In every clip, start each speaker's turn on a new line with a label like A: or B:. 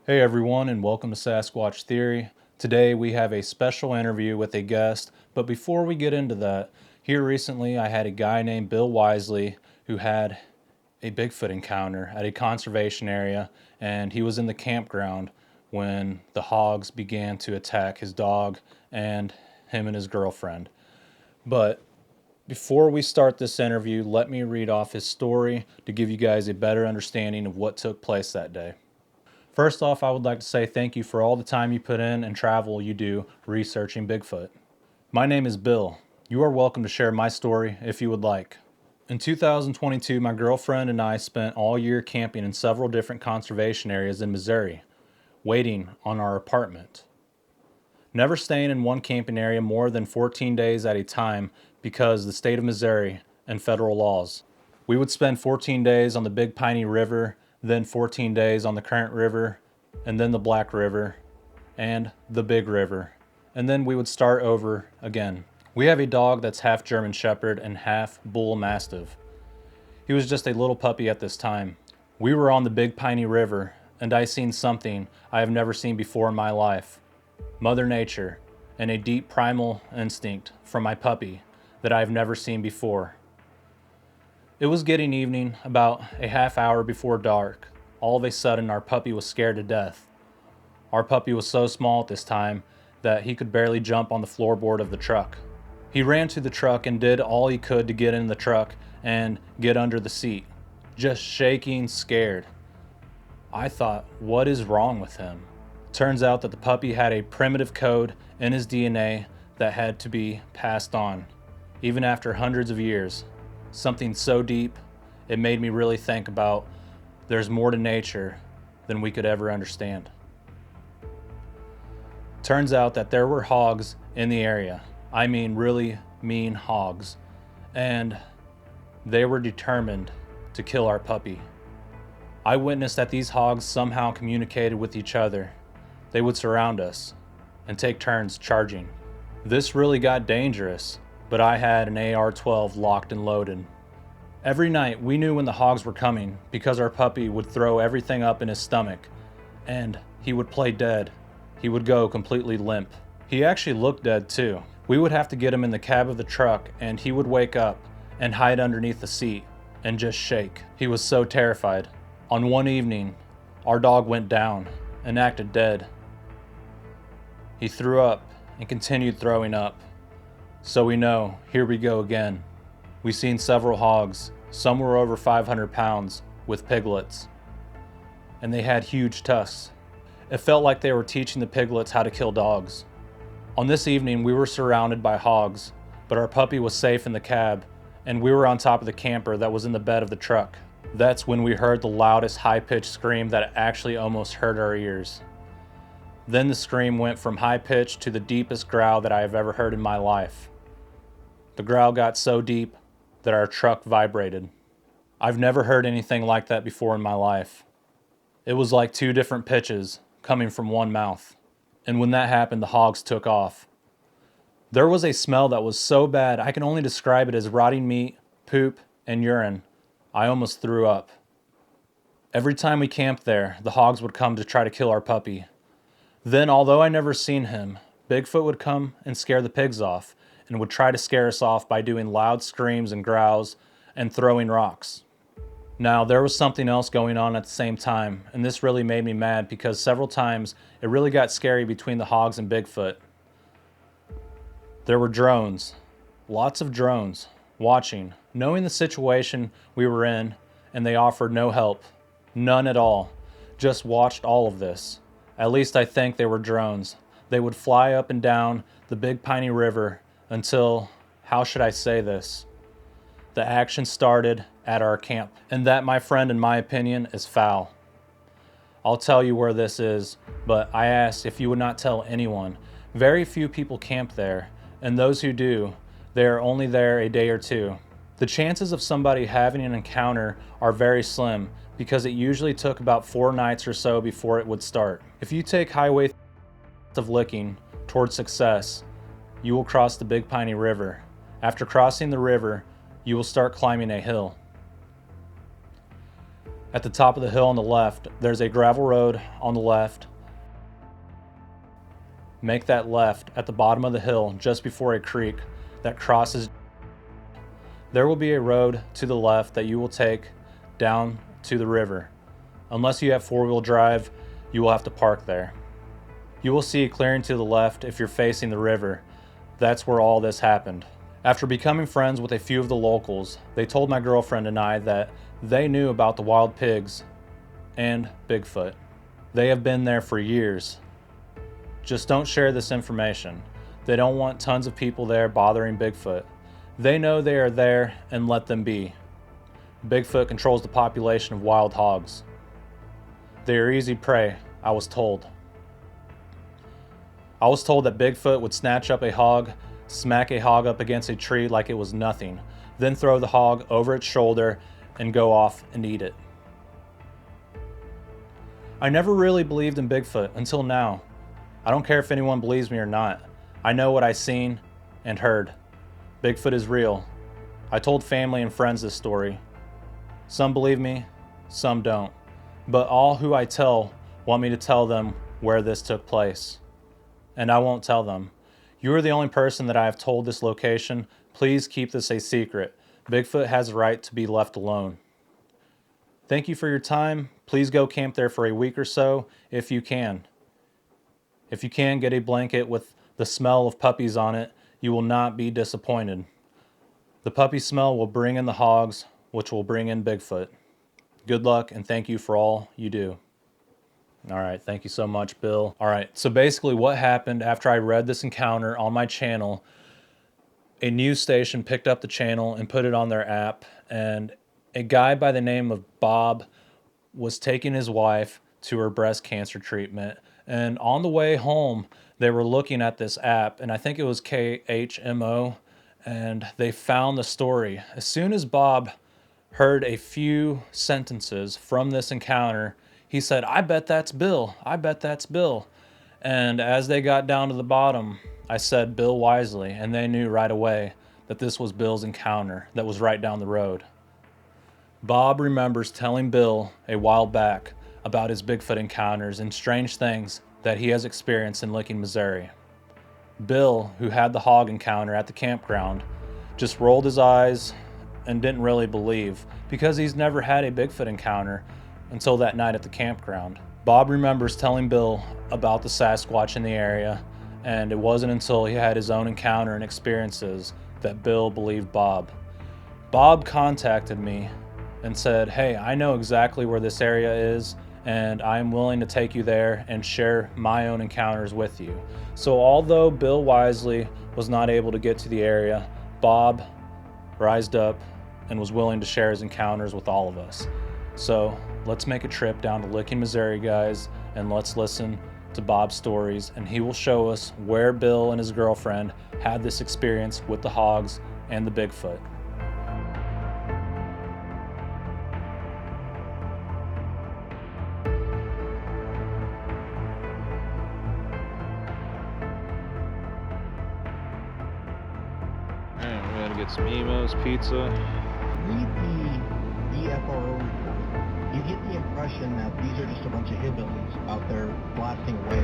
A: Hey everyone, and welcome to Sasquatch Theory. Today we have a special interview with a guest, but before we get into that, here recently I had a guy named Bill Wisely who had a Bigfoot encounter at a conservation area, and he was in the campground when the hogs began to attack his dog and him and his girlfriend. But before we start this interview, let me read off his story to give you guys a better understanding of what took place that day. First off, I would like to say thank you for all the time you put in and travel you do researching Bigfoot. My name is Bill. You are welcome to share my story if you would like. In 2022, my girlfriend and I spent all year camping in several different conservation areas in Missouri, waiting on our apartment. Never staying in one camping area more than 14 days at a time because the state of Missouri and federal laws. We would spend 14 days on the Big Piney River, then 14 days on the Current River, and then the Black River, and the Big River, and then we would start over again. We have a dog that's half German Shepherd and half Bull Mastiff. He was just a little puppy at this time. We were on the Big Piney River, and I seen something I have never seen before in my life. Mother Nature, and a deep primal instinct from my puppy that I have never seen before. It was getting evening, about a half hour before dark. All of a sudden, our puppy was scared to death. Our puppy was so small at this time that he could barely jump on the floorboard of the truck. He ran to the truck and did all he could to get in the truck and get under the seat, just shaking, scared. I thought, what is wrong with him? Turns out that the puppy had a primitive code in his DNA that had to be passed on, even after hundreds of years. Something so deep, it made me really think about there's more to nature than we could ever understand. Turns out that there were hogs in the area. I mean, really mean hogs. And they were determined to kill our puppy. I witnessed that these hogs somehow communicated with each other. They would surround us and take turns charging. This really got dangerous, but I had an AR-12 locked and loaded. Every night we knew when the hogs were coming because our puppy would throw everything up in his stomach and he would play dead. He would go completely limp. He actually looked dead too. We would have to get him in the cab of the truck and he would wake up and hide underneath the seat and just shake. He was so terrified. On one evening, our dog went down and acted dead. He threw up and continued throwing up. So we know, here we go again. We seen several hogs. Some were over 500 pounds with piglets. And they had huge tusks. It felt like they were teaching the piglets how to kill dogs. On this evening, we were surrounded by hogs, but our puppy was safe in the cab, and we were on top of the camper that was in the bed of the truck. That's when we heard the loudest high-pitched scream that actually almost hurt our ears. Then the scream went from high-pitched to the deepest growl that I have ever heard in my life. The growl got so deep that our truck vibrated. I've never heard anything like that before in my life. It was like two different pitches coming from one mouth. And when that happened, the hogs took off. There was a smell that was so bad, I can only describe it as rotting meat, poop, and urine. I almost threw up. Every time we camped there, the hogs would come to try to kill our puppy. Then, although I never seen him, Bigfoot would come and scare the pigs off, and would try to scare us off by doing loud screams and growls and throwing rocks. Now, there was something else going on at the same time, and this really made me mad because several times it really got scary between the hogs and Bigfoot. There were drones, lots of drones, watching, knowing the situation we were in, and they offered no help, none at all, just watched all of this. At least I think they were drones. They would fly up and down the Big Piney River until, how should I say this? The action started at our camp. And that, my friend, in my opinion, is foul. I'll tell you where this is, but I asked if you would not tell anyone. Very few people camp there, and those who do, they are only there a day or two. The chances of somebody having an encounter are very slim because it usually took about 4 nights or so before it would start. If you take highway of licking towards success, you will cross the Big Piney River. After crossing the river, you will start climbing a hill. At the top of the hill on the left, there's a gravel road on the left. Make that left at the bottom of the hill just before a creek that crosses. There will be a road to the left that you will take down to the river. Unless you have four-wheel drive, you will have to park there. You will see a clearing to the left if you're facing the river. That's where all this happened. After becoming friends with a few of the locals, they told my girlfriend and I that they knew about the wild pigs and Bigfoot. They have been there for years. Just don't share this information. They don't want tons of people there bothering Bigfoot. They know they are there and let them be. Bigfoot controls the population of wild hogs. They are easy prey, I was told. I was told that Bigfoot would snatch up a hog, smack a hog up against a tree like it was nothing, then throw the hog over its shoulder and go off and eat it. I never really believed in Bigfoot until now. I don't care if anyone believes me or not. I know what I seen and heard. Bigfoot is real. I told family and friends this story. Some believe me, some don't. But all who I tell want me to tell them where this took place. And I won't tell them. You are the only person that I have told this location. Please keep this a secret. Bigfoot has a right to be left alone. Thank you for your time. Please go camp there for a week or so if you can. If you can, get a blanket with the smell of puppies on it. You will not be disappointed. The puppy smell will bring in the hogs, which will bring in Bigfoot. Good luck and thank you for all you do. All right, thank you so much, Bill. All right, so basically what happened after I read this encounter on my channel, a news station picked up the channel and put it on their app, and a guy by the name of Bob was taking his wife to her breast cancer treatment, and on the way home, they were looking at this app, and I think it was KHMO, and they found the story. As soon as Bob heard a few sentences from this encounter, he said, "I bet that's Bill. I bet that's Bill." And as they got down to the bottom, I said Bill Wisely, and they knew right away that this was Bill's encounter that was right down the road. Bob remembers telling Bill a while back about his Bigfoot encounters and strange things that he has experienced in Licking, Missouri. Bill, who had the hog encounter at the campground, just rolled his eyes and didn't really believe because he's never had a Bigfoot encounter until that night at the campground. Bob remembers telling Bill about the Sasquatch in the area, and it wasn't until he had his own encounter and experiences that Bill believed Bob. Bob contacted me and said, "Hey, I know exactly where this area is, and I'm willing to take you there and share my own encounters with you." So although Bill Wisely was not able to get to the area, Bob rised up and was willing to share his encounters with all of us. So let's make a trip down to Licking, Missouri, guys, and let's listen to Bob's stories, and he will show us where Bill and his girlfriend had this experience with the hogs and the Bigfoot.
B: Alright, we're gonna get some Emos, pizza.
C: Read the FRO report. You get the impression that these are just a bunch of hillbillies out there blasting away.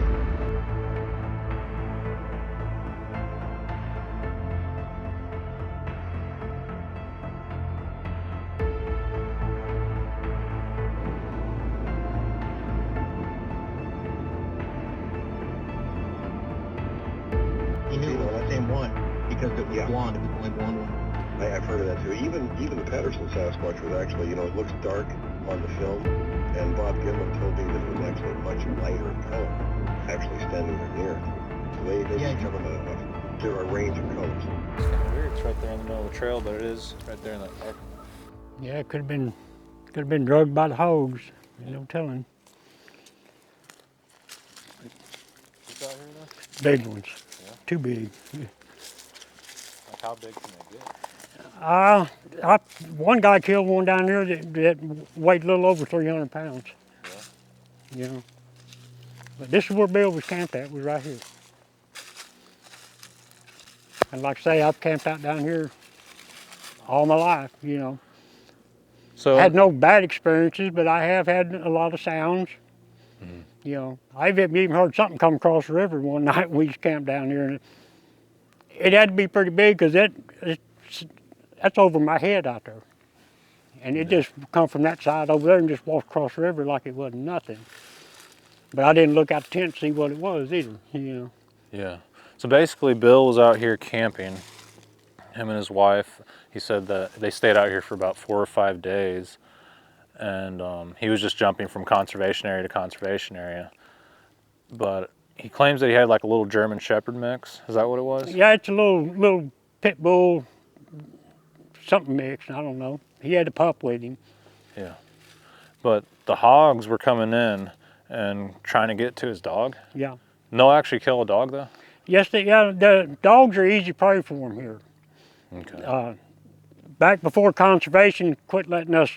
C: You knew that same one because it was blonde. It was the only blonde one.
D: I've heard of that too. Even the Patterson Sasquatch was actually, it looks dark on the film, and Bob Gimlin told me that it was actually much lighter in color, actually standing near it. So they come in a range of colors.
B: It's kind of weird. It's right there in the middle of the trail, but it is right there in that park.
E: Yeah, it could have been drugged by the hogs. There's no telling.
B: What's out here now?
E: Big ones.
B: Yeah.
E: Too big.
B: Like how big can they get?
E: One guy killed one down there that weighed a little over 300 pounds.
B: Yeah.
E: You know. But this is where Bill was camped at, was right here. And like I say, I've camped out down here all my life, you know.
A: So
E: I had no bad experiences, but I have had a lot of sounds. You know, I've even heard something come across the river one night when we just camped down here, and it had to be pretty big because that's over my head out there. And it just come from that side over there and just walked across the river like it wasn't nothing. But I didn't look out the tent to see what it was either, you know.
A: Yeah. So basically, Bill was out here camping, him and his wife. He said that they stayed out here for about 4 or 5 days, and he was just jumping from conservation area to conservation area. But he claims that he had like a little German Shepherd mix. Is that what it was?
E: Yeah, it's a little pit bull something mix, I don't know. He had a pup with him.
A: Yeah. But the hogs were coming in and trying to get to his dog.
E: Yeah.
A: No, actually kill a dog though?
E: Yes, the dogs are easy prey for him here.
A: Okay.
E: Back before conservation quit letting us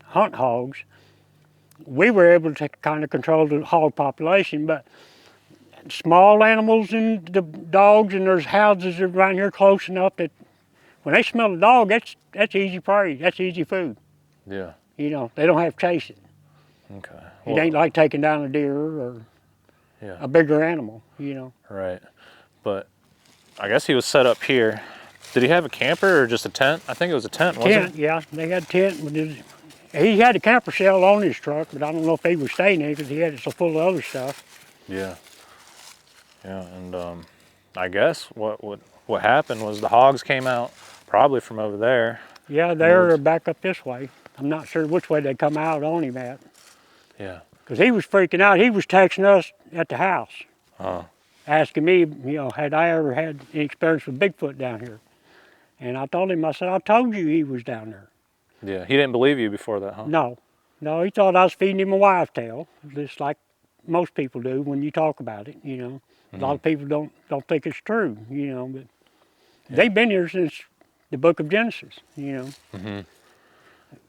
E: hunt hogs, we were able to kind of control the hog population, but small animals and the dogs, and there's houses around here close enough that when they smell a dog, that's easy prey, that's easy food.
A: Yeah.
E: You know, they don't have to chase it.
A: Okay.
E: It ain't like taking down a deer or
A: Yeah.
E: a bigger animal, you know.
A: Right. But I guess he was set up here. Did he have a camper or just a tent? I think it was a tent, wasn't
E: Tent, yeah, they had a tent. He had a camper shell on his truck, but I don't know if he was staying in because he had it so full of other stuff.
A: Yeah. Yeah, and I guess what happened was the hogs came out probably from over there.
E: Yeah, they're back up this way. I'm not sure which way they come out on him at.
A: Yeah.
E: Because he was freaking out. He was texting us at the house,
A: Oh.
E: asking me, you know, had I ever had any experience with Bigfoot down here? And I told him, I said, I told you he was down there.
A: Yeah. He didn't believe you before that, huh?
E: No, he thought I was feeding him a wife tail, just like most people do when you talk about it, you know. A lot of people don't think it's true, you know, but they've been here since the book of Genesis, you know.
A: Mm-hmm.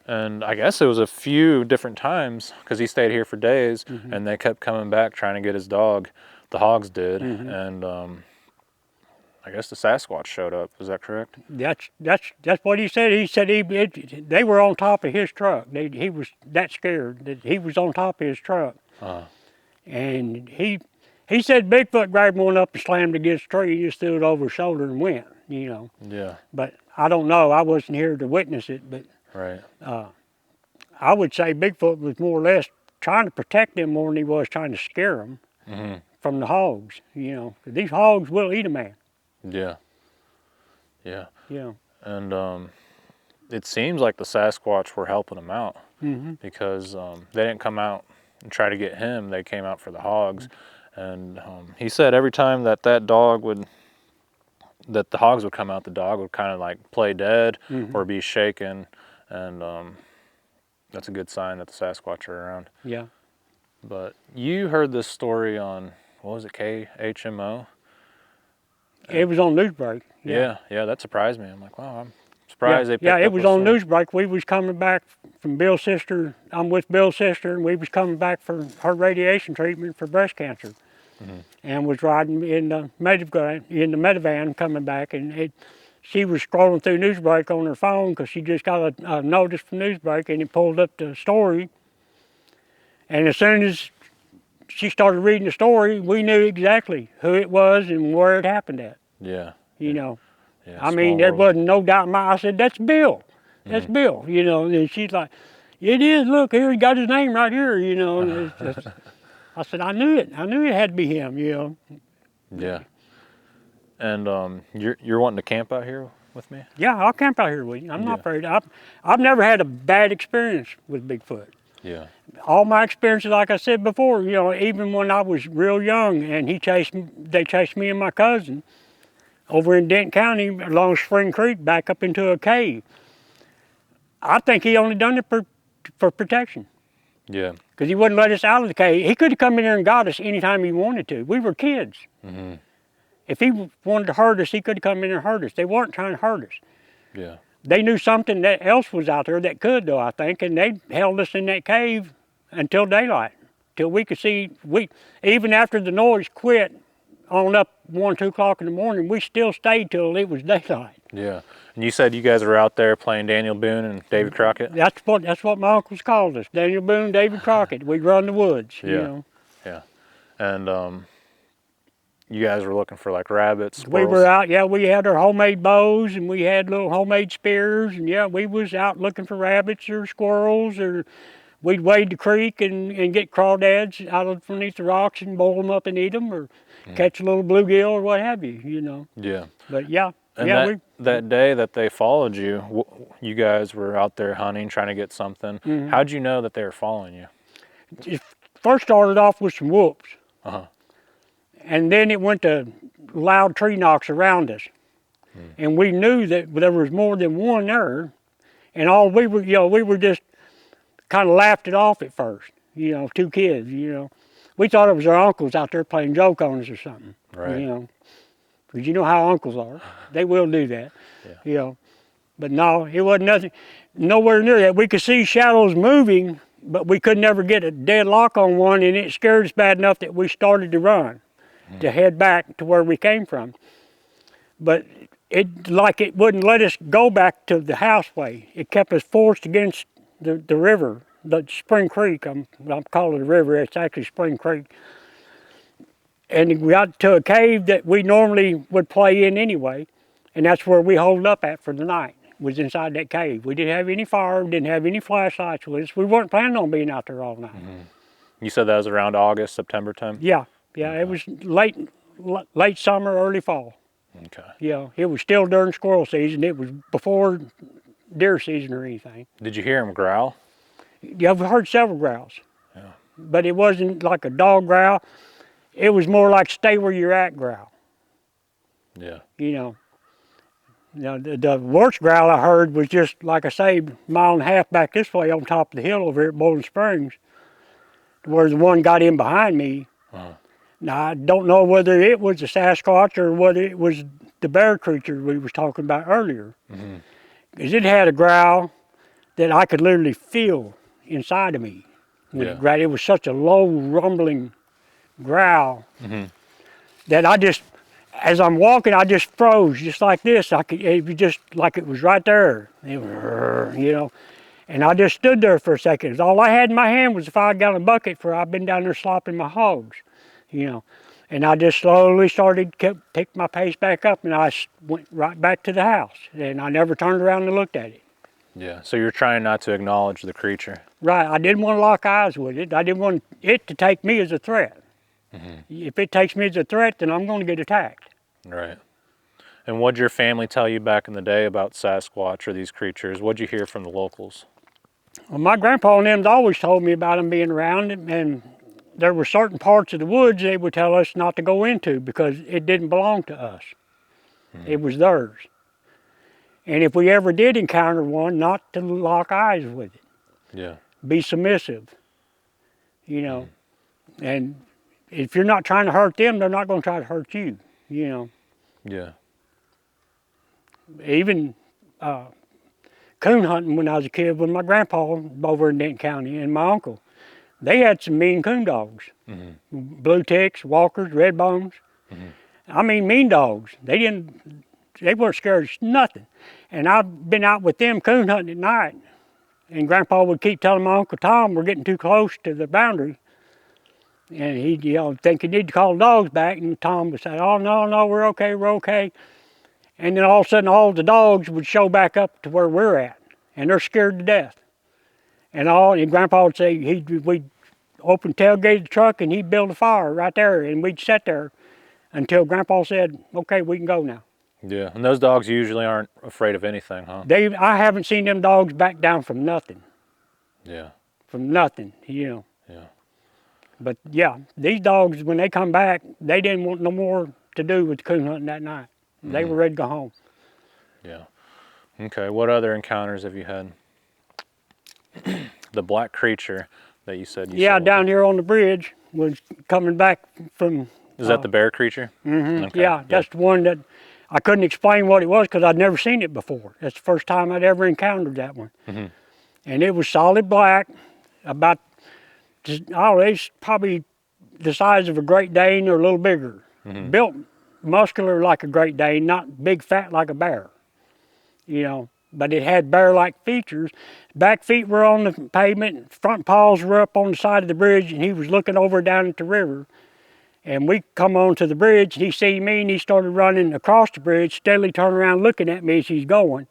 A: And I guess it was a few different times because he stayed here for days, and they kept coming back trying to get his dog. The hogs did, and I guess the Sasquatch showed up. Is that correct?
E: That's what he said. He said they were on top of his truck. He was that scared that he was on top of his truck, and he said Bigfoot grabbed one up and slammed against a tree. He just threw it over his shoulder and went. You know.
A: Yeah.
E: But I don't know. I wasn't here to witness it, but.
A: Right.
E: I would say Bigfoot was more or less trying to protect them more than he was trying to scare them from the hogs, you know. 'Cause these hogs will eat a man.
A: Yeah. Yeah.
E: Yeah.
A: And it seems like the Sasquatch were helping him out because they didn't come out and try to get him. They came out for the hogs. And he said every time that the hogs would come out, the dog would kind of like play dead or be shaken. And that's a good sign that the Sasquatch are around.
E: Yeah.
A: But you heard this story on, what was it, KHMO?
E: It was on Newsbreak.
A: Yeah, that surprised me. I'm like, wow, I'm surprised they picked
E: it
A: up
E: was
A: a
E: on
A: story.
E: Newsbreak. We was coming back from Bill's sister. I'm with Bill's sister, and we was coming back for her radiation treatment for breast cancer. And was riding in the Medivan coming back, and she was scrolling through Newsbreak on her phone because she just got a notice from Newsbreak, and it pulled up the story. And as soon as she started reading the story, we knew exactly who it was and where it happened at.
A: Yeah.
E: You know,
A: Yeah,
E: I mean,
A: small
E: there
A: world.
E: wasn't no doubt in my. I said, "That's Bill. That's Bill." You know, and she's like, "It is. Look here, he got his name right here." You know, and I said, "I knew it. I knew it had to be him." You know.
A: Yeah. And you're wanting to camp out here with me?
E: Yeah, I'll camp out here with you. I'm not afraid. I've never had a bad experience with Bigfoot.
A: Yeah.
E: All my experiences, like I said before, you know, even when I was real young and they chased me and my cousin over in Dent County along Spring Creek back up into a cave. I think he only done it for protection.
A: Yeah.
E: Because he wouldn't let us out of the cave. He could have come in there and got us anytime he wanted to. We were kids. If he wanted to hurt us, he could have come in there and hurt us. They weren't trying to hurt us.
A: Yeah.
E: They knew something that else was out there that could, though, I think, and they held us in that cave until daylight, till we could see. Even after the noise quit on up 1, 2 o'clock in the morning, we still stayed till it was daylight.
A: Yeah. And you said you guys were out there playing Daniel Boone and David Crockett?
E: That's what my uncles called us, Daniel Boone, David Crockett. We'd run the woods,
A: Yeah.
E: you know.
A: Yeah. And you guys were looking for like rabbits,
E: We
A: squirrels?
E: were out, yeah, we had our homemade bows and we had little homemade spears, and yeah, we was out looking for rabbits or squirrels, or we'd wade the creek and get crawdads out of underneath the rocks and boil them up and eat them, or catch a little bluegill or what have you, you know.
A: Yeah.
E: But yeah,
A: And
E: yeah,
A: that day that they followed you, you guys were out there hunting, trying to get something. How'd you know that they were following you?
E: it first started off with some whoops.
A: Uh-huh.
E: And then it went to loud tree knocks around us. And we knew that there was more than one there. And all we were, you know, we were just kind of laughed it off at first, you know, 2 kids, you know. We thought it was our uncles out there playing joke on us or something,
A: Right.
E: you know. Because you know how uncles are. They will do that, you know. But no, it wasn't nothing, nowhere near that. We could see shadows moving, but we could never get a dead lock on one, and it scared us bad enough that we started to run, to head back to where we came from. But it wouldn't let us go back to the houseway. It kept us forced against the river, the Spring Creek. I'm calling it a river, it's actually Spring Creek. And we got to a cave that we normally would play in anyway, and that's where we holed up at for the night, was inside that cave. We didn't have any fire, didn't have any flashlights with us. We weren't planning on being out there all night.
A: You said that was around August, September time?
E: Yeah, it was late summer, early fall.
A: Okay.
E: Yeah, it was still during squirrel season. It was before deer season or anything.
A: Did you hear them growl?
E: Yeah, I've heard several growls, but it wasn't like a dog growl. It was more like stay where you're at growl.
A: Yeah.
E: You know. Now, the worst growl I heard was just, like I say, 1.5 miles back this way on top of the hill over here at Bowling Springs, where the one got in behind me. Now, I don't know whether it was a Sasquatch or whether it was the bear creature we was talking about earlier. Because it had a growl that I could literally feel inside of me. When it growled. It was such a low, rumbling growl that I just, as I'm walking, I just froze just like this. It was just like it was right there. It was, you know. And I just stood there for a second. All I had in my hand was a 5-gallon bucket for I've been down there slopping my hogs, you know. And I just slowly picked my pace back up, and I went right back to the house. And I never turned around and looked at it.
A: Yeah, so you're trying not to acknowledge the creature.
E: Right, I didn't want to lock eyes with it. I didn't want it to take me as a threat. If it takes me as a threat, then I'm going to get attacked.
A: Right. And what'd your family tell you back in the day about Sasquatch or these creatures? What'd you hear from the locals?
E: Well, my grandpa and them's always told me about them being around, and there were certain parts of the woods they would tell us not to go into because it didn't belong to us. It was theirs. And if we ever did encounter one, not to lock eyes with it.
A: Yeah.
E: Be submissive, you know. And if you're not trying to hurt them, they're not going to try to hurt you, you know.
A: Yeah.
E: Even coon hunting when I was a kid with my grandpa over in Denton County and my uncle. They had some mean coon dogs. Blue ticks, walkers, red bones. I mean, mean dogs. They weren't scared of nothing. And I've been out with them coon hunting at night. And Grandpa would keep telling my Uncle Tom we're getting too close to the boundary. And he'd, you know, think he need to call the dogs back. And Tom would say, oh, no, we're okay, we're okay. And then all of a sudden, all the dogs would show back up to where we're at. And they're scared to death. And Grandpa would say, we'd open tailgate the truck and he'd build a fire right there. And we'd sit there until Grandpa said, okay, we can go now.
A: Yeah, and those dogs usually aren't afraid of anything, huh?
E: I haven't seen them dogs back down from nothing.
A: Yeah.
E: From nothing, you know.
A: Yeah.
E: But yeah, these dogs, when they come back, they didn't want no more to do with coon hunting that night. They were ready to go home.
A: Yeah. Okay, what other encounters have you had? The black creature that you said you saw.
E: Down here on the bridge was coming back from...
A: Is that the bear creature? Okay.
E: Yeah, that's the one that I couldn't explain what it was because I'd never seen it before. That's the first time I'd ever encountered that one. And it was solid black, about, it's probably the size of a Great Dane or a little bigger. built muscular like a Great Dane, not big fat like a bear, you know. But it had bear-like features. Back feet were on the pavement, front paws were up on the side of the bridge, and he was looking over down at the river. And we come onto the bridge, he seen me, and he started running across the bridge, steadily turning around looking at me as he's going.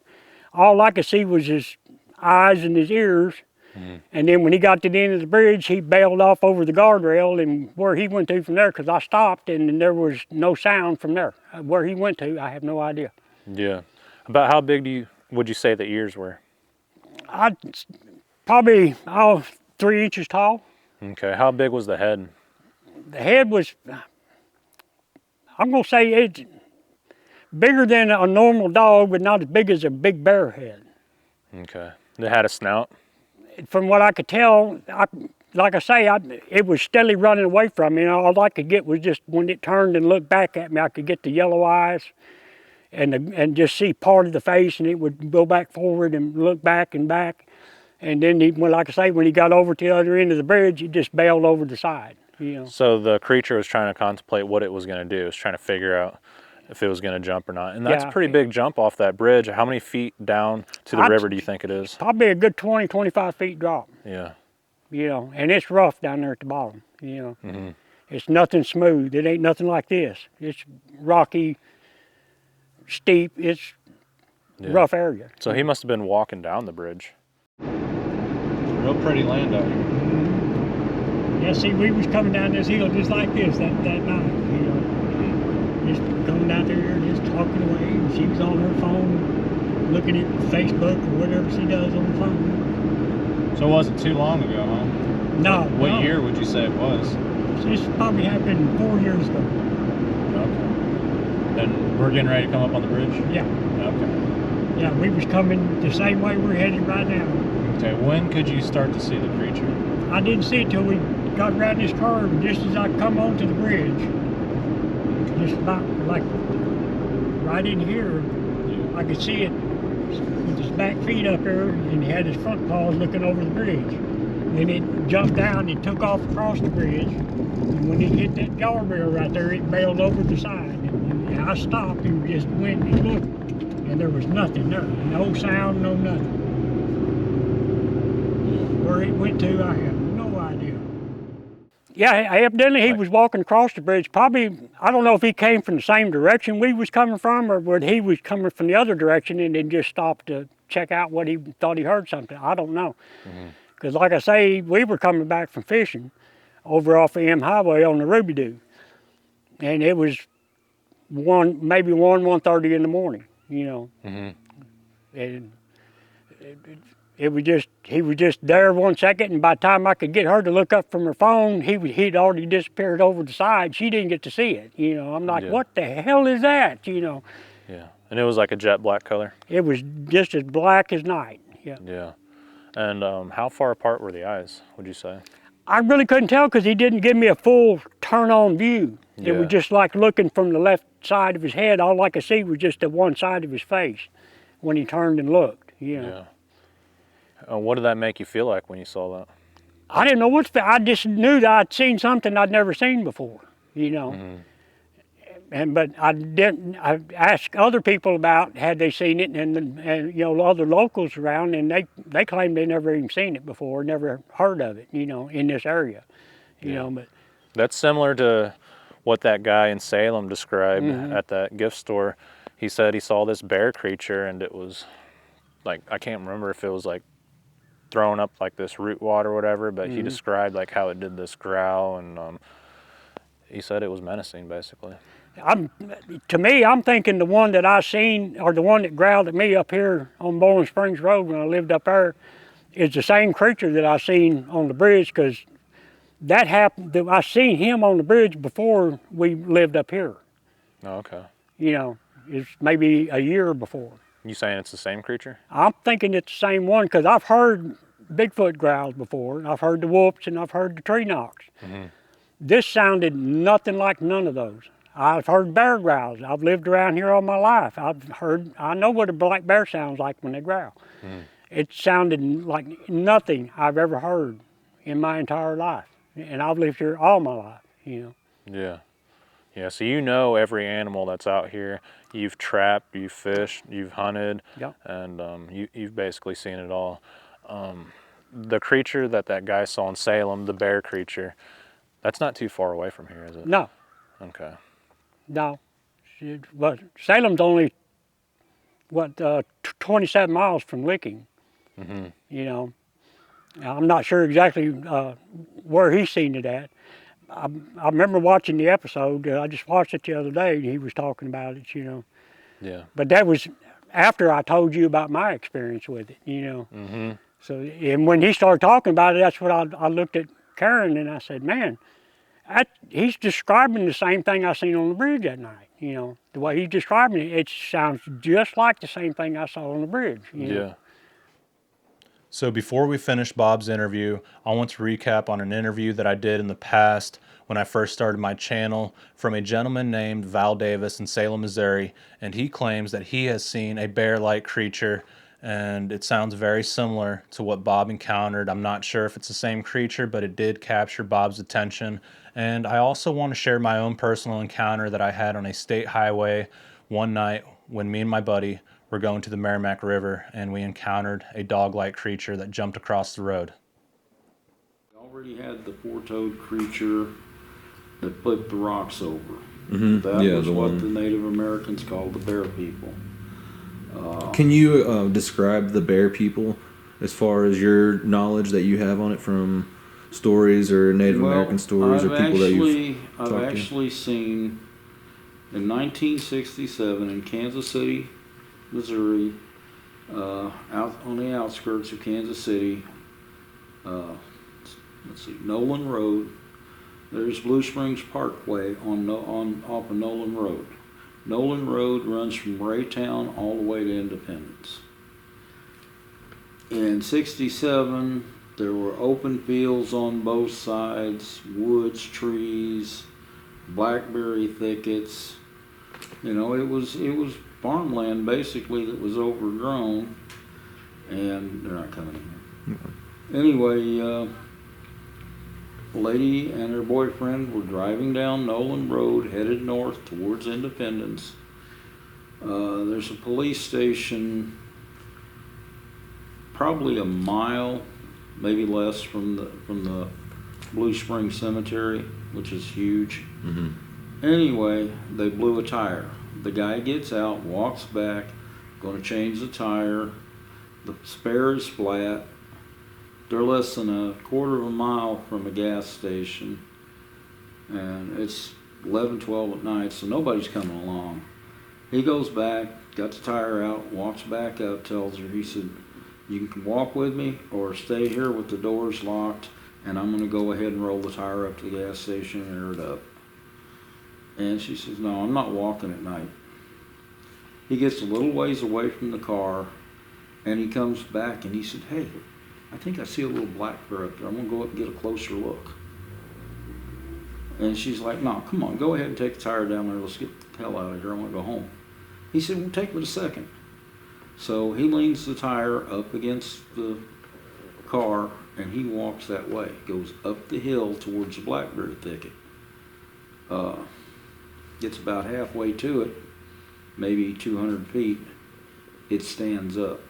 E: All I could see was his eyes and his ears. And then when he got to the end of the bridge, he bailed off over the guardrail, and where he went to from there, because I stopped, and there was no sound from there. Where he went to, I have no idea.
B: Yeah. About how big would you say the ears were?
E: Probably 3 inches tall.
B: Okay. How big was the head?
E: The head was, I'm going to say it's bigger than a normal dog, but not as big as a big bear head.
B: Okay. It had a snout?
E: From what I could tell, like I say, it was steadily running away from me. And all I could get was just when it turned and looked back at me, I could get the yellow eyes and just see part of the face, and it would go back forward and look back and back. And then, like I say, when he got over to the other end of the bridge, he just bailed over the side. You know.
B: So the creature was trying to contemplate what it was going to do. It was trying to figure out if it was going to jump or not. And that's a pretty big jump off that bridge. How many feet down to the river do you think it is?
E: Probably a good 20, 25 feet drop.
B: Yeah.
E: You know, and it's rough down there at the bottom, you know. It's nothing smooth. It ain't nothing like this. It's rocky, steep. It's rough area.
B: So he must have been walking down the bridge.
A: Real pretty land out here.
E: Yeah, see, we was coming down this hill just like this that night, you know. Just coming down there, just talking away. And she was on her phone, looking at Facebook or whatever she does on the phone.
A: So it wasn't too long ago, huh?
E: No.
A: What year would you say it was?
E: This probably happened 4 years ago.
A: Okay. And we're getting ready to come up on the bridge?
E: Yeah.
A: Okay.
E: Yeah, we was coming the same way we're headed right now.
A: Okay, when could you start to see the creature?
E: I didn't see it till we got around this curve, just as I come onto the bridge. Just about like right in here, I could see it with his back feet up there, and he had his front paws looking over the bridge. Then it jumped down and took off across the bridge. And when it hit that guardrail right there, it bailed over the side. And I stopped and just went and looked, and there was nothing there. No sound, no nothing. Where it went to, I have no idea. Yeah, evidently he was walking across the bridge. Probably, I don't know if he came from the same direction we was coming from, or whether he was coming from the other direction and then just stopped to check out what he thought he heard something. I don't know. Because like I say, we were coming back from fishing over off the M Highway on the Ruby Doo. And it was maybe 1:30 in the morning, you know. And he was just there 1 second, and by the time I could get her to look up from her phone, he'd already disappeared over the side. She didn't get to see it, you know. I'm like, what the hell is that, you know?
B: Yeah, and it was like a jet black color?
E: It was just as black as night, yeah.
B: Yeah, and how far apart were the eyes, would you say?
E: I really couldn't tell because he didn't give me a full turn-on view. It was just like looking from the left side of his head. All I could see was just the one side of his face when he turned and looked, you know.
B: Yeah. What did that make you feel like when you saw that?
E: I didn't know I just knew that I'd seen something I'd never seen before, you know. But I asked other people about had they seen it, and you know, other locals around, and they claimed they never even seen it before, never heard of it, you know, in this area, you know. But
B: that's similar to what that guy in Salem described at that gift store. He said he saw this bear creature, and it was like, I can't remember if it was like throwing up like this root wad or whatever, but he described like how it did this growl, and he said it was menacing, basically.
E: To me, I'm thinking the one that I seen, or the one that growled at me up here on Bowling Springs Road when I lived up there, is the same creature that I seen on the bridge, because that happened, I seen him on the bridge before we lived up here.
B: Oh, okay.
E: You know, it's maybe a year before.
B: You saying it's the same creature?
E: I'm thinking it's the same one, because I've heard Bigfoot growls before. I've heard the whoops and I've heard the tree knocks. This sounded nothing like none of those. I've heard bear growls. I've lived around here all my life. I know what a black bear sounds like when they growl. It sounded like nothing I've ever heard in my entire life. And I've lived here all my life, you know.
B: Yeah. Yeah, so you know every animal that's out here. You've trapped, you've fished, you've hunted,
E: Yep.
B: and you've basically seen it all. The creature that guy saw in Salem, the bear creature, that's not too far away from here, is it?
E: No,
B: Okay.
E: no. But Salem's only, 27 miles from Licking. You know, I'm not sure exactly where he's seen it at. I remember watching the episode. I just watched it the other day, and he was talking about it, you know.
B: Yeah.
E: But that was after I told you about my experience with it, you know. So, and when he started talking about it, that's what I looked at Karen and I said, man, he's describing the same thing I seen on the bridge that night. You know, the way he's describing it, it sounds just like the same thing I saw on the bridge. You know?
B: Yeah.
A: So before we finish Bob's interview, I want to recap on an interview that I did in the past when I first started my channel from a gentleman named Val Davis in Salem, Missouri, and he claims that he has seen a bear-like creature, and it sounds very similar to what Bob encountered. I'm not sure if it's the same creature, but it did capture Bob's attention. And I also want to share my own personal encounter that I had on a state highway one night when me and my buddy were going to the Merrimack River, and we encountered a dog-like creature that jumped across the road.
F: We already had the four-toed creature that flipped the rocks over. That was what the Native Americans called the bear people.
G: Can you describe the bear people as far as your knowledge that you have on it from stories or Native American stories or people that you've talked to?
F: I've actually seen in 1967 in Kansas City, Missouri, out on the outskirts of Kansas City, let's see, Nolan Road. There's Blue Springs Parkway off of Nolan Road. Nolan Road runs from Raytown all the way to Independence. In 67, there were open fields on both sides, woods, trees, blackberry thickets. You know, it was farmland basically that was overgrown, and they're not coming in here. Anyway, a lady and her boyfriend were driving down Nolan Road, headed north towards Independence. There's a police station probably a mile, maybe less, from the Blue Springs Cemetery, which is huge. Anyway, they blew a tire. The guy gets out, walks back, going to change the tire. The spare is flat. They're less than a quarter of a mile from a gas station, and it's 11, 12 at night, so nobody's coming along. He goes back, got the tire out, walks back up, tells her, he said, you can walk with me or stay here with the doors locked, and I'm going to go ahead and roll the tire up to the gas station and air it up. And she says, no, I'm not walking at night. He gets a little ways away from the car, and he comes back and he said, hey, I think I see a little black bear up there. I'm going to go up and get a closer look. And she's like, no, come on, go ahead and take the tire down there. Let's get the hell out of here. I want to go home. He said, well, take but a second. So he leans the tire up against the car, and he walks that way. Goes up the hill towards the blackberry thicket. Gets about halfway to it, maybe 200 feet. It stands up.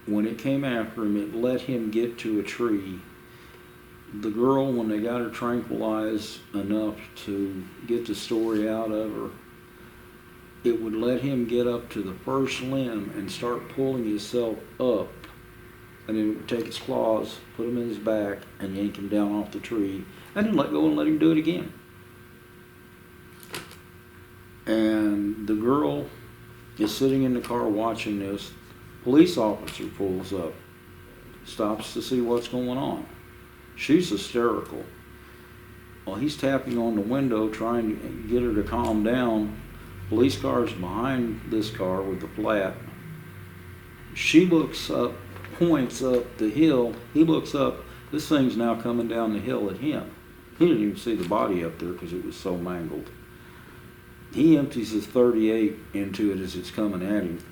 F: When it came after him, it let him get to a tree. The girl, when they got her tranquilized enough to get the story out of her, it would let him get up to the first limb and start pulling himself up. And then it would take its claws, put them in his back, and yank him down off the tree, and then let go and let him do it again. And the girl is sitting in the car watching this. Police officer pulls up, stops to see what's going on. She's hysterical. Well, he's tapping on the window trying to get her to calm down. Police car's behind this car with the flat. She looks up, points up the hill. He looks up. This thing's now coming down the hill at him. He didn't even see the body up there because it was so mangled. He empties his .38 into it as it's coming at him.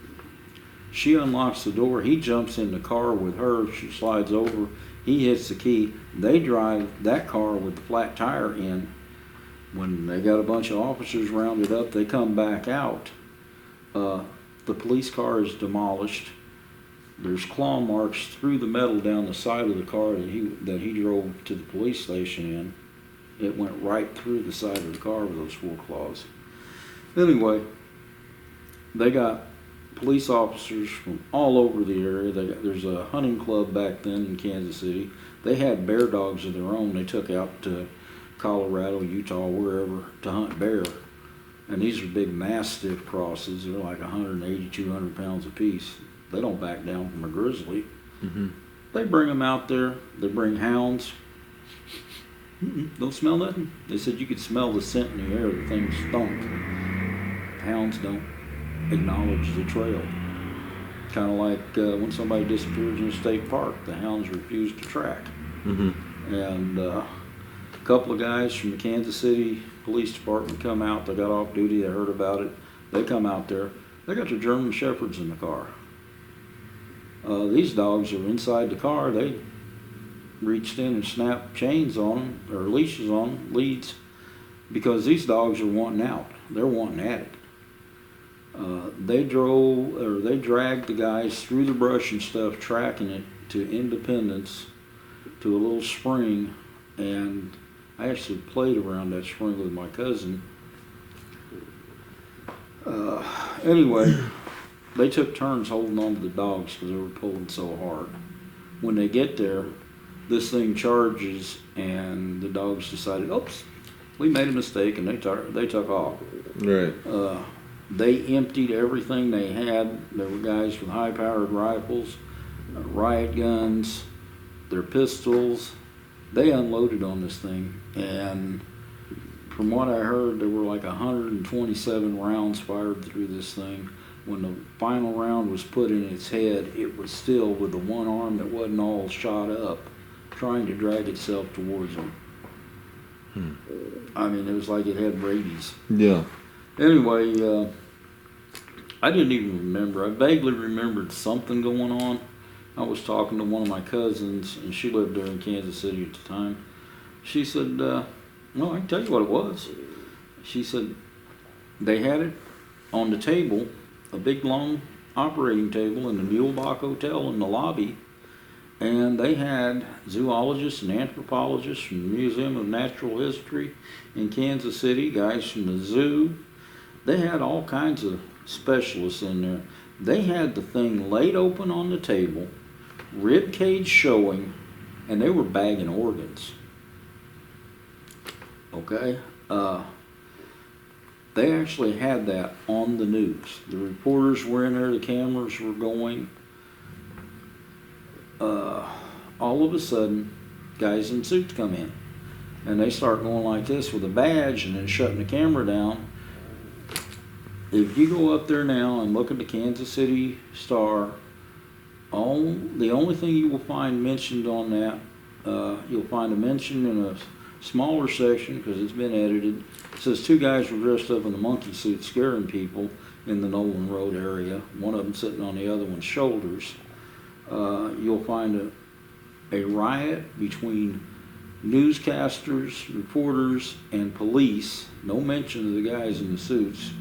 F: She unlocks the door. He jumps in the car with her. She slides over. He hits the key. They drive that car with the flat tire in. When they got a bunch of officers rounded up, they come back out. The police car is demolished. There's claw marks through the metal down the side of the car that he drove to the police station in. It went right through the side of the car with those 4 claws. Anyway, they got police officers from all over the area. There's a hunting club back then in Kansas City. They had bear dogs of their own. They took out to Colorado, Utah, wherever to hunt bear. And these are big mastiff crosses. They're like 180, 200 pounds apiece. They don't back down from a grizzly.
G: Mm-hmm.
F: They bring them out there. They bring hounds. Don't smell nothing. They said you could smell the scent in the air. The thing stunk. Hounds don't acknowledge the trail. Kind of like when somebody disappears in a state park, the hounds refuse to track.
G: Mm-hmm.
F: And a couple of guys from the Kansas City Police Department come out. They got off duty. They heard about it. They come out there. They got their German Shepherds in the car. These dogs are inside the car. They reached in and snapped chains on them, or leashes on them, leads, because these dogs are wanting out. They're wanting at it. They dragged the guys through the brush and stuff, tracking it to Independence, to a little spring, and I actually played around that spring with my cousin. Anyway, they took turns holding on to the dogs because they were pulling so hard. When they get there, this thing charges, and the dogs decided, oops, we made a mistake, and they took off.
G: Right.
F: They emptied everything they had. There were guys with high-powered rifles, riot guns, their pistols. They unloaded on this thing, and from what I heard, there were like 127 rounds fired through this thing. When the final round was put in its head, it was still with the one arm that wasn't all shot up, trying to drag itself towards them. I mean, it was like it had rabies.
G: Yeah.
F: Anyway, I didn't even remember. I vaguely remembered something going on. I was talking to one of my cousins, and she lived there in Kansas City at the time. She said, well, I can tell you what it was. She said they had it on the table, a big long operating table in the Mulebach Hotel in the lobby, and they had zoologists and anthropologists from the Museum of Natural History in Kansas City, guys from the zoo. They had all kinds of specialists in there. They had the thing laid open on the table, rib cage showing, and they were bagging organs. Okay? They actually had that on the news. The reporters were in there, the cameras were going. All of a sudden, guys in suits come in, and they start going like this with a badge and then shutting the camera down. If you go up there now and look at the Kansas City Star, the only thing you will find mentioned on that, you'll find a mention in a smaller section because it's been edited. It says 2 guys were dressed up in the monkey suit scaring people in the Nolan Road area, one of them sitting on the other one's shoulders. You'll find a riot between newscasters, reporters, and police. No mention of the guys in the suits.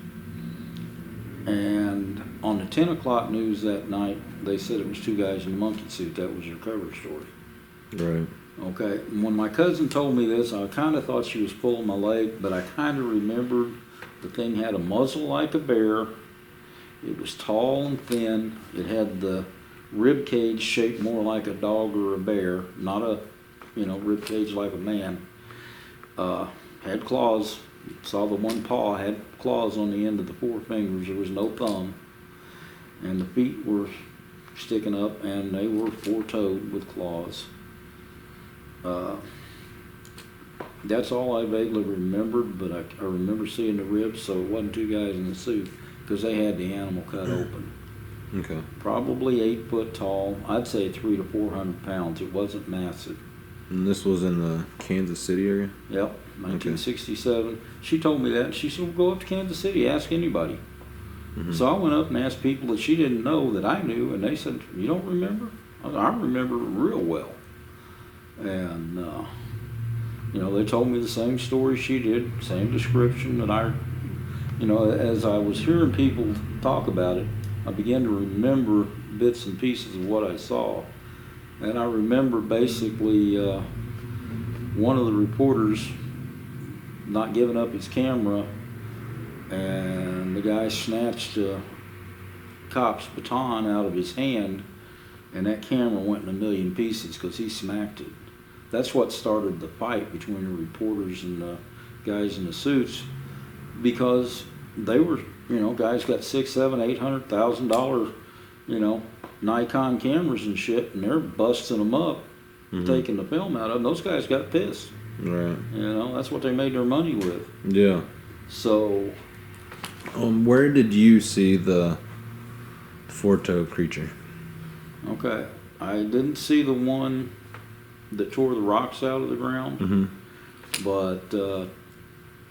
F: And on the 10 o'clock news that night, they said it was 2 guys in a monkey suit. That was your cover story.
G: Right.
F: Okay. When my cousin told me this, I kind of thought she was pulling my leg, but I kind of remembered the thing had a muzzle like a bear. It was tall and thin. It had the rib cage shaped more like a dog or a bear, not a, rib cage like a man. Had claws. Saw the one paw had claws on the end of the 4 fingers. There was no thumb, and the feet were sticking up, and they were 4-toed with claws. That's all I vaguely remembered, but I remember seeing the ribs, so it wasn't 2 guys in the suit because they had the animal cut open.
G: Okay.
F: Probably 8 foot tall. I'd say 300 to 400 pounds. It wasn't massive.
G: And this was in the Kansas City area?
F: Yep, 1967. Okay. She told me that. She said, well, go up to Kansas City, ask anybody. Mm-hmm. So I went up and asked people that she didn't know that I knew, and they said, you don't remember? I remember it real well. And They told me the same story she did, same description that as I was hearing people talk about it, I began to remember bits and pieces of what I saw. And I remember basically one of the reporters not giving up his camera, and the guy snatched a cop's baton out of his hand, and that camera went in a million pieces because he smacked it. That's what started the fight between the reporters and the guys in the suits, because they were, guys got $600,000, $700,000, $800,000, Nikon cameras and shit, and they're busting them up, taking the film out of them. Those guys got pissed.
G: Right.
F: That's what they made their money with.
G: Yeah.
F: So.
G: Where did you see the four-toed creature? Okay.
F: I didn't see the one that tore the rocks out of the ground, but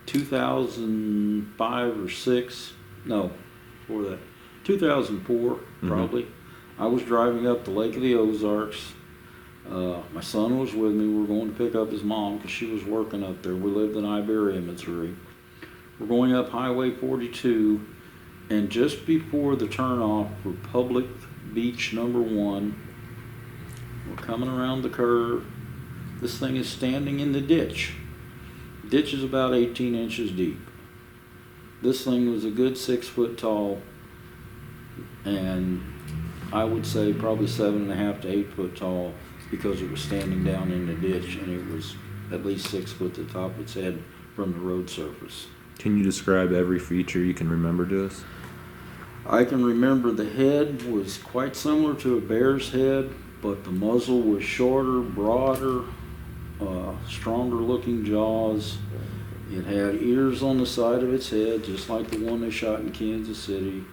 F: 2005 or 6, no, before that, 2004 probably, I was driving up the Lake of the Ozarks. My son was with me. We were going to pick up his mom because she was working up there. We lived in Iberia, Missouri. We're going up Highway 42, and just before the turnoff for Public Beach number 1, we're coming around the curve. This thing is standing in the ditch. The ditch is about 18 inches deep. This thing was a good 6 foot tall, and I would say probably 7.5 to 8 foot tall, because it was standing down in the ditch, and it was at least 6 foot to the top of its head from the road surface.
G: Can you describe every feature you can remember to us?
F: I can remember the head was quite similar to a bear's head, but the muzzle was shorter, broader, stronger looking jaws. It had ears on the side of its head, just like the one they shot in Kansas City.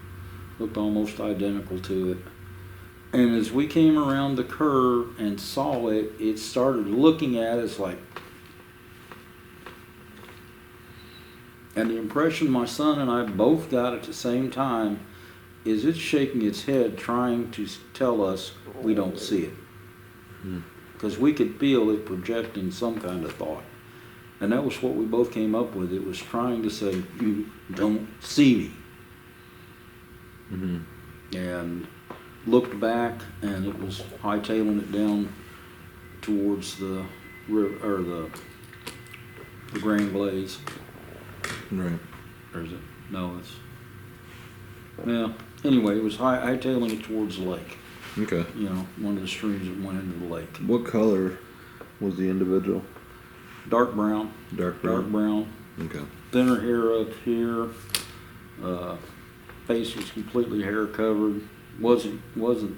F: Looked almost identical to it. And as we came around the curve and saw it, it started looking at us like. And the impression my son and I both got at the same time is it's shaking its head, trying to tell us we don't see it. Because we could feel it projecting some kind of thought. And that was what we both came up with. It was trying to say, you don't see me. And looked back, and it was hightailing it down towards the river, or the Grand Glades.
G: Right.
F: Or is it? No, it's. Yeah. Anyway, it was hightailing it towards the lake.
G: Okay.
F: One of the streams that went into the lake.
G: What color was the individual?
F: Dark brown.
G: Dark brown.
F: Dark brown.
G: Okay.
F: Thinner hair up here. Face was completely hair covered. Wasn't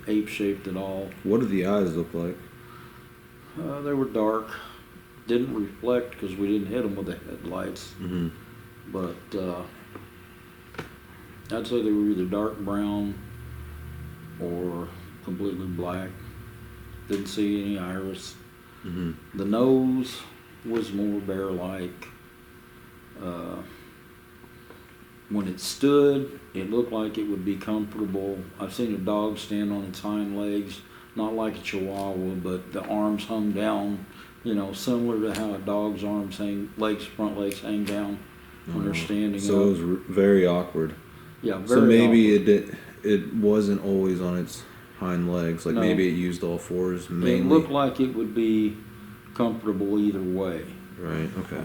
F: ape shaped at all.
G: What did the eyes look like?
F: They were dark. Didn't reflect because we didn't hit them with the headlights. But I'd say they were either dark brown or completely black. Didn't see any iris. The nose was more bear-like. When it stood, it looked like it would be comfortable. I've seen a dog stand on its hind legs, not like a Chihuahua, but the arms hung down, similar to how a dog's arms front legs hang down when they're standing up.
G: So it was very awkward.
F: Yeah, very
G: So maybe
F: awkward.
G: it wasn't always on its hind legs. Like,
F: No.
G: maybe it used all fours mainly.
F: It looked like it would be comfortable either way.
G: Right. Okay.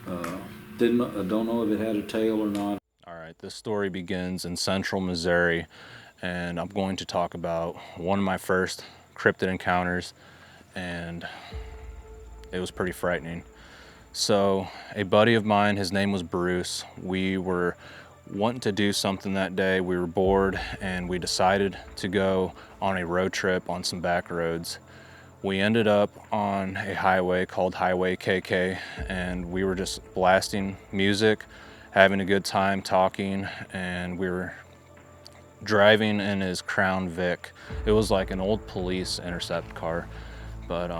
F: I don't know if it had a tail or not.
A: All right, this story begins in central Missouri, and I'm going to talk about one of my first cryptid encounters, and it was pretty frightening. So a buddy of mine, his name was Bruce, we were wanting to do something that day. We were bored, and we decided to go on a road trip on some back roads. We ended up on a highway called Highway KK, and we were just blasting music, having a good time talking, and we were driving in his Crown Vic. It was like an old police intercept car, but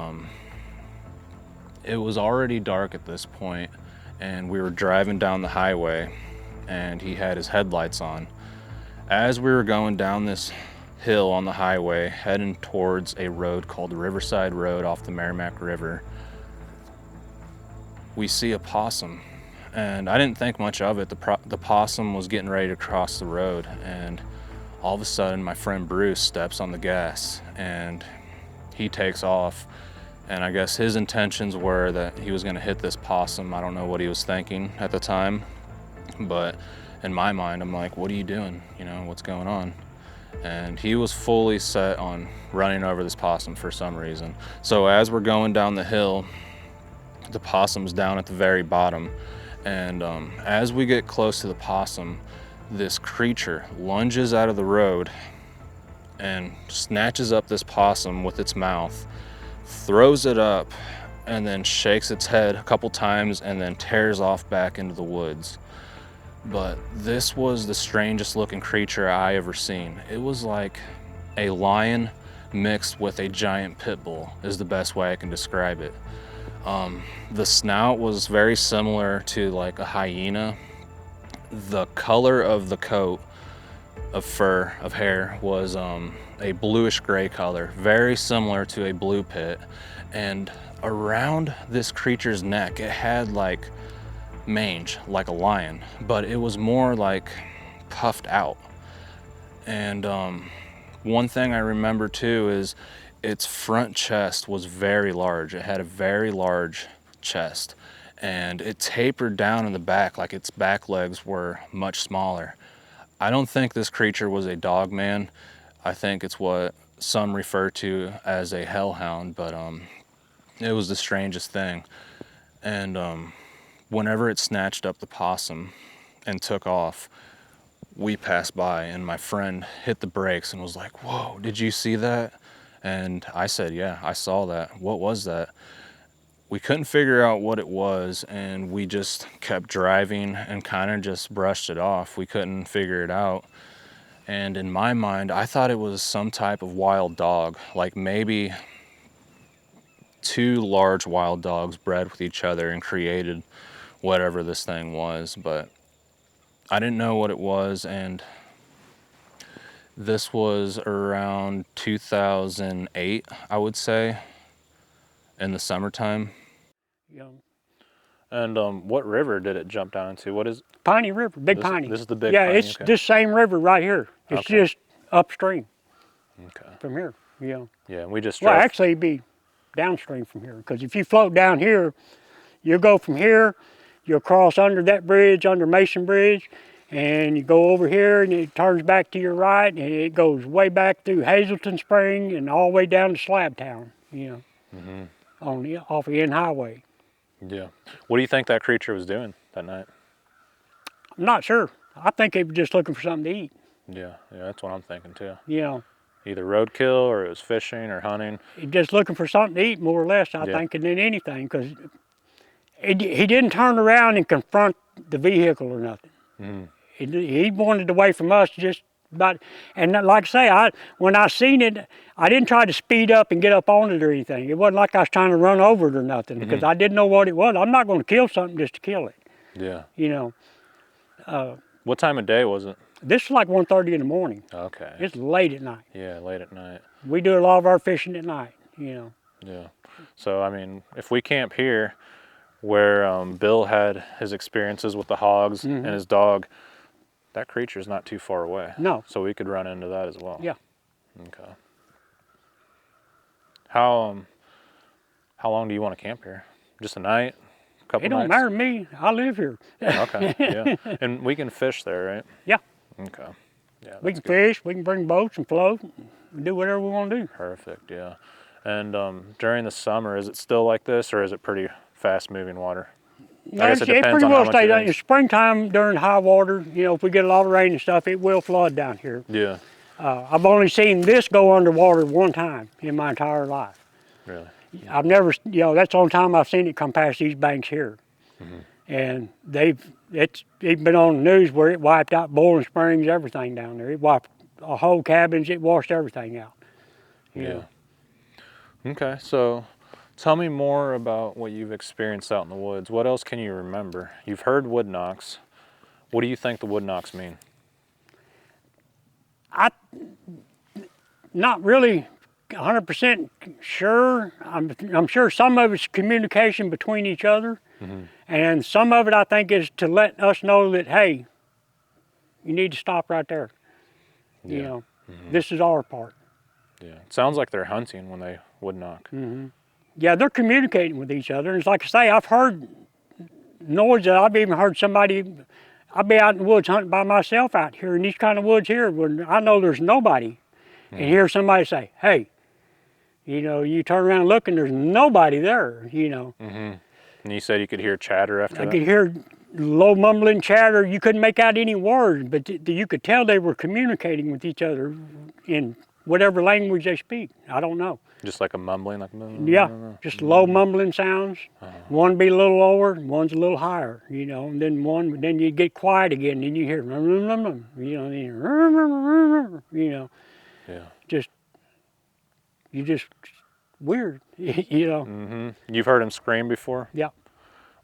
A: it was already dark at this point, and we were driving down the highway, and he had his headlights on. As we were going down this hill on the highway, heading towards a road called Riverside Road off the Merrimack River, we see a possum. And I didn't think much of it. The possum was getting ready to cross the road, and all of a sudden my friend Bruce steps on the gas and he takes off. And I guess his intentions were that he was gonna hit this possum. I don't know what he was thinking at the time, but in my mind, I'm like, what are you doing? You know, what's going on? And he was fully set on running over this possum for some reason. So as we're going down the hill, the possum's down at the very bottom. And as we get close to the possum, this creature lunges out of the road and snatches up this possum with its mouth, throws it up, and then shakes its head a couple times and then tears off back into the woods. But this was the strangest looking creature I ever seen. It was like a lion mixed with a giant pit bull is the best way I can describe it. The snout was very similar to like a hyena. The color of the coat of fur, of hair, was a bluish gray color, very similar to a blue pit. And around this creature's neck, it had like mange, like a lion, but it was more like puffed out. And one thing I remember too is its front chest was very large. It had a very large chest, and it tapered down in the back, like its back legs were much smaller. I don't think this creature was a dog man. I think it's what some refer to as a hellhound, but it was the strangest thing. And whenever it snatched up the possum and took off, we passed by and my friend hit the brakes and was like, whoa, did you see that? And I said, yeah, I saw that. What was that? We couldn't figure out what it was, and we just kept driving and kind of just brushed it off. We couldn't figure it out. And in my mind, I thought it was some type of wild dog, like maybe two large wild dogs bred with each other and created whatever this thing was, but I didn't know what it was. And this was around 2008, I would say, in the summertime.
E: Yeah.
B: And what river did it jump down into? What is
E: Piney River, Big Piney.
B: This is the Big
E: Piney.
B: Piney,
E: It's
B: okay.
E: this same river right here. It's
B: Okay.
E: just upstream
B: Okay.
E: from here. Yeah.
B: Yeah, we just
E: Well,
B: drove.
E: actually, it'd be downstream from here, because if you float down here, you'll go from here, you'll cross under that bridge, under Mason Bridge, and you go over here, and it turns back to your right, and it goes way back through Hazelton Spring and all the way down to Slabtown, you know, on the, off the N Highway.
B: Yeah. What do you think that creature was doing that night?
E: I'm not sure. I think it was just looking for something to eat,
B: Yeah, that's what I'm thinking too.
E: you know.
B: Either roadkill or it was fishing or hunting.
E: Just looking for something to eat, more or less, I
B: Yeah.
E: think, than anything, because he didn't turn around and confront the vehicle or nothing. He wanted away from us just about, and like I say, when I seen it, I didn't try to speed up and get up on it or anything. It wasn't like I was trying to run over it or nothing, because I didn't know what it was. I'm not going to kill something just to kill it,
B: Yeah.
E: you know.
B: What time of day was it?
E: This is like 1:30 in the morning.
B: Okay.
E: It's late at night.
B: Yeah, late at night.
E: We do a lot of our fishing at night, you know.
B: Yeah. So, I mean, if we camp here where Bill had his experiences with the hogs and his dog, that creature's not too far away.
E: No.
B: So we could run into that as well.
E: Yeah.
B: Okay. How long do you want to camp here? Just a night? A couple
E: It
B: nights?
E: don't matter to me. I live here.
B: Okay, yeah. And we can fish there, right?
E: Yeah.
B: Okay. Yeah,
E: We
B: that's
E: can
B: good.
E: fish, we can bring boats and float, and do whatever we want to do.
B: Perfect, yeah. And during the summer, is it still like this, or is it pretty fast-moving water? I guess it depends
E: pretty
B: on
E: well
B: how much
E: stays
B: it
E: down.
B: rains.
E: In springtime, during high water, you know, if we get a lot of rain and stuff, it will flood down here.
B: Yeah,
E: I've only seen this go underwater one time in my entire life.
B: really.
E: I've never, you know, that's the only time I've seen it come past these banks here. And it's been on the news where it wiped out Boiling Springs, everything down there. It wiped a whole cabins, it washed everything out. You know.
B: Okay, so tell me more about what you've experienced out in the woods. What else can you remember? You've heard wood knocks. What do you think the wood knocks mean?
E: Not really 100% sure. I'm sure some of it's communication between each other, and some of it I think is to let us know that, hey, you need to stop right there.
B: Yeah.
E: You know, this is our part.
B: Yeah. It sounds like they're hunting when they would knock.
E: Yeah, they're communicating with each other. And it's like I say, I've heard noise that I've even heard somebody. I'll be out in the woods hunting by myself out here in these kind of woods here when I know there's nobody, and hear somebody say, "Hey," you know, you turn around and look and there's nobody there. You know.
B: And you said you could hear chatter after
E: I
B: that?
E: could hear low mumbling chatter. You couldn't make out any words, but you could tell they were communicating with each other in whatever language they speak. I don't know.
B: Just like a mumbling? Like,
E: Yeah, just low mumbling sounds. One be a little lower, one's a little higher, you know, and then you get quiet again, and you hear, you know,
B: Yeah.
E: just weird, you know.
B: You've heard him scream before?
E: Yeah.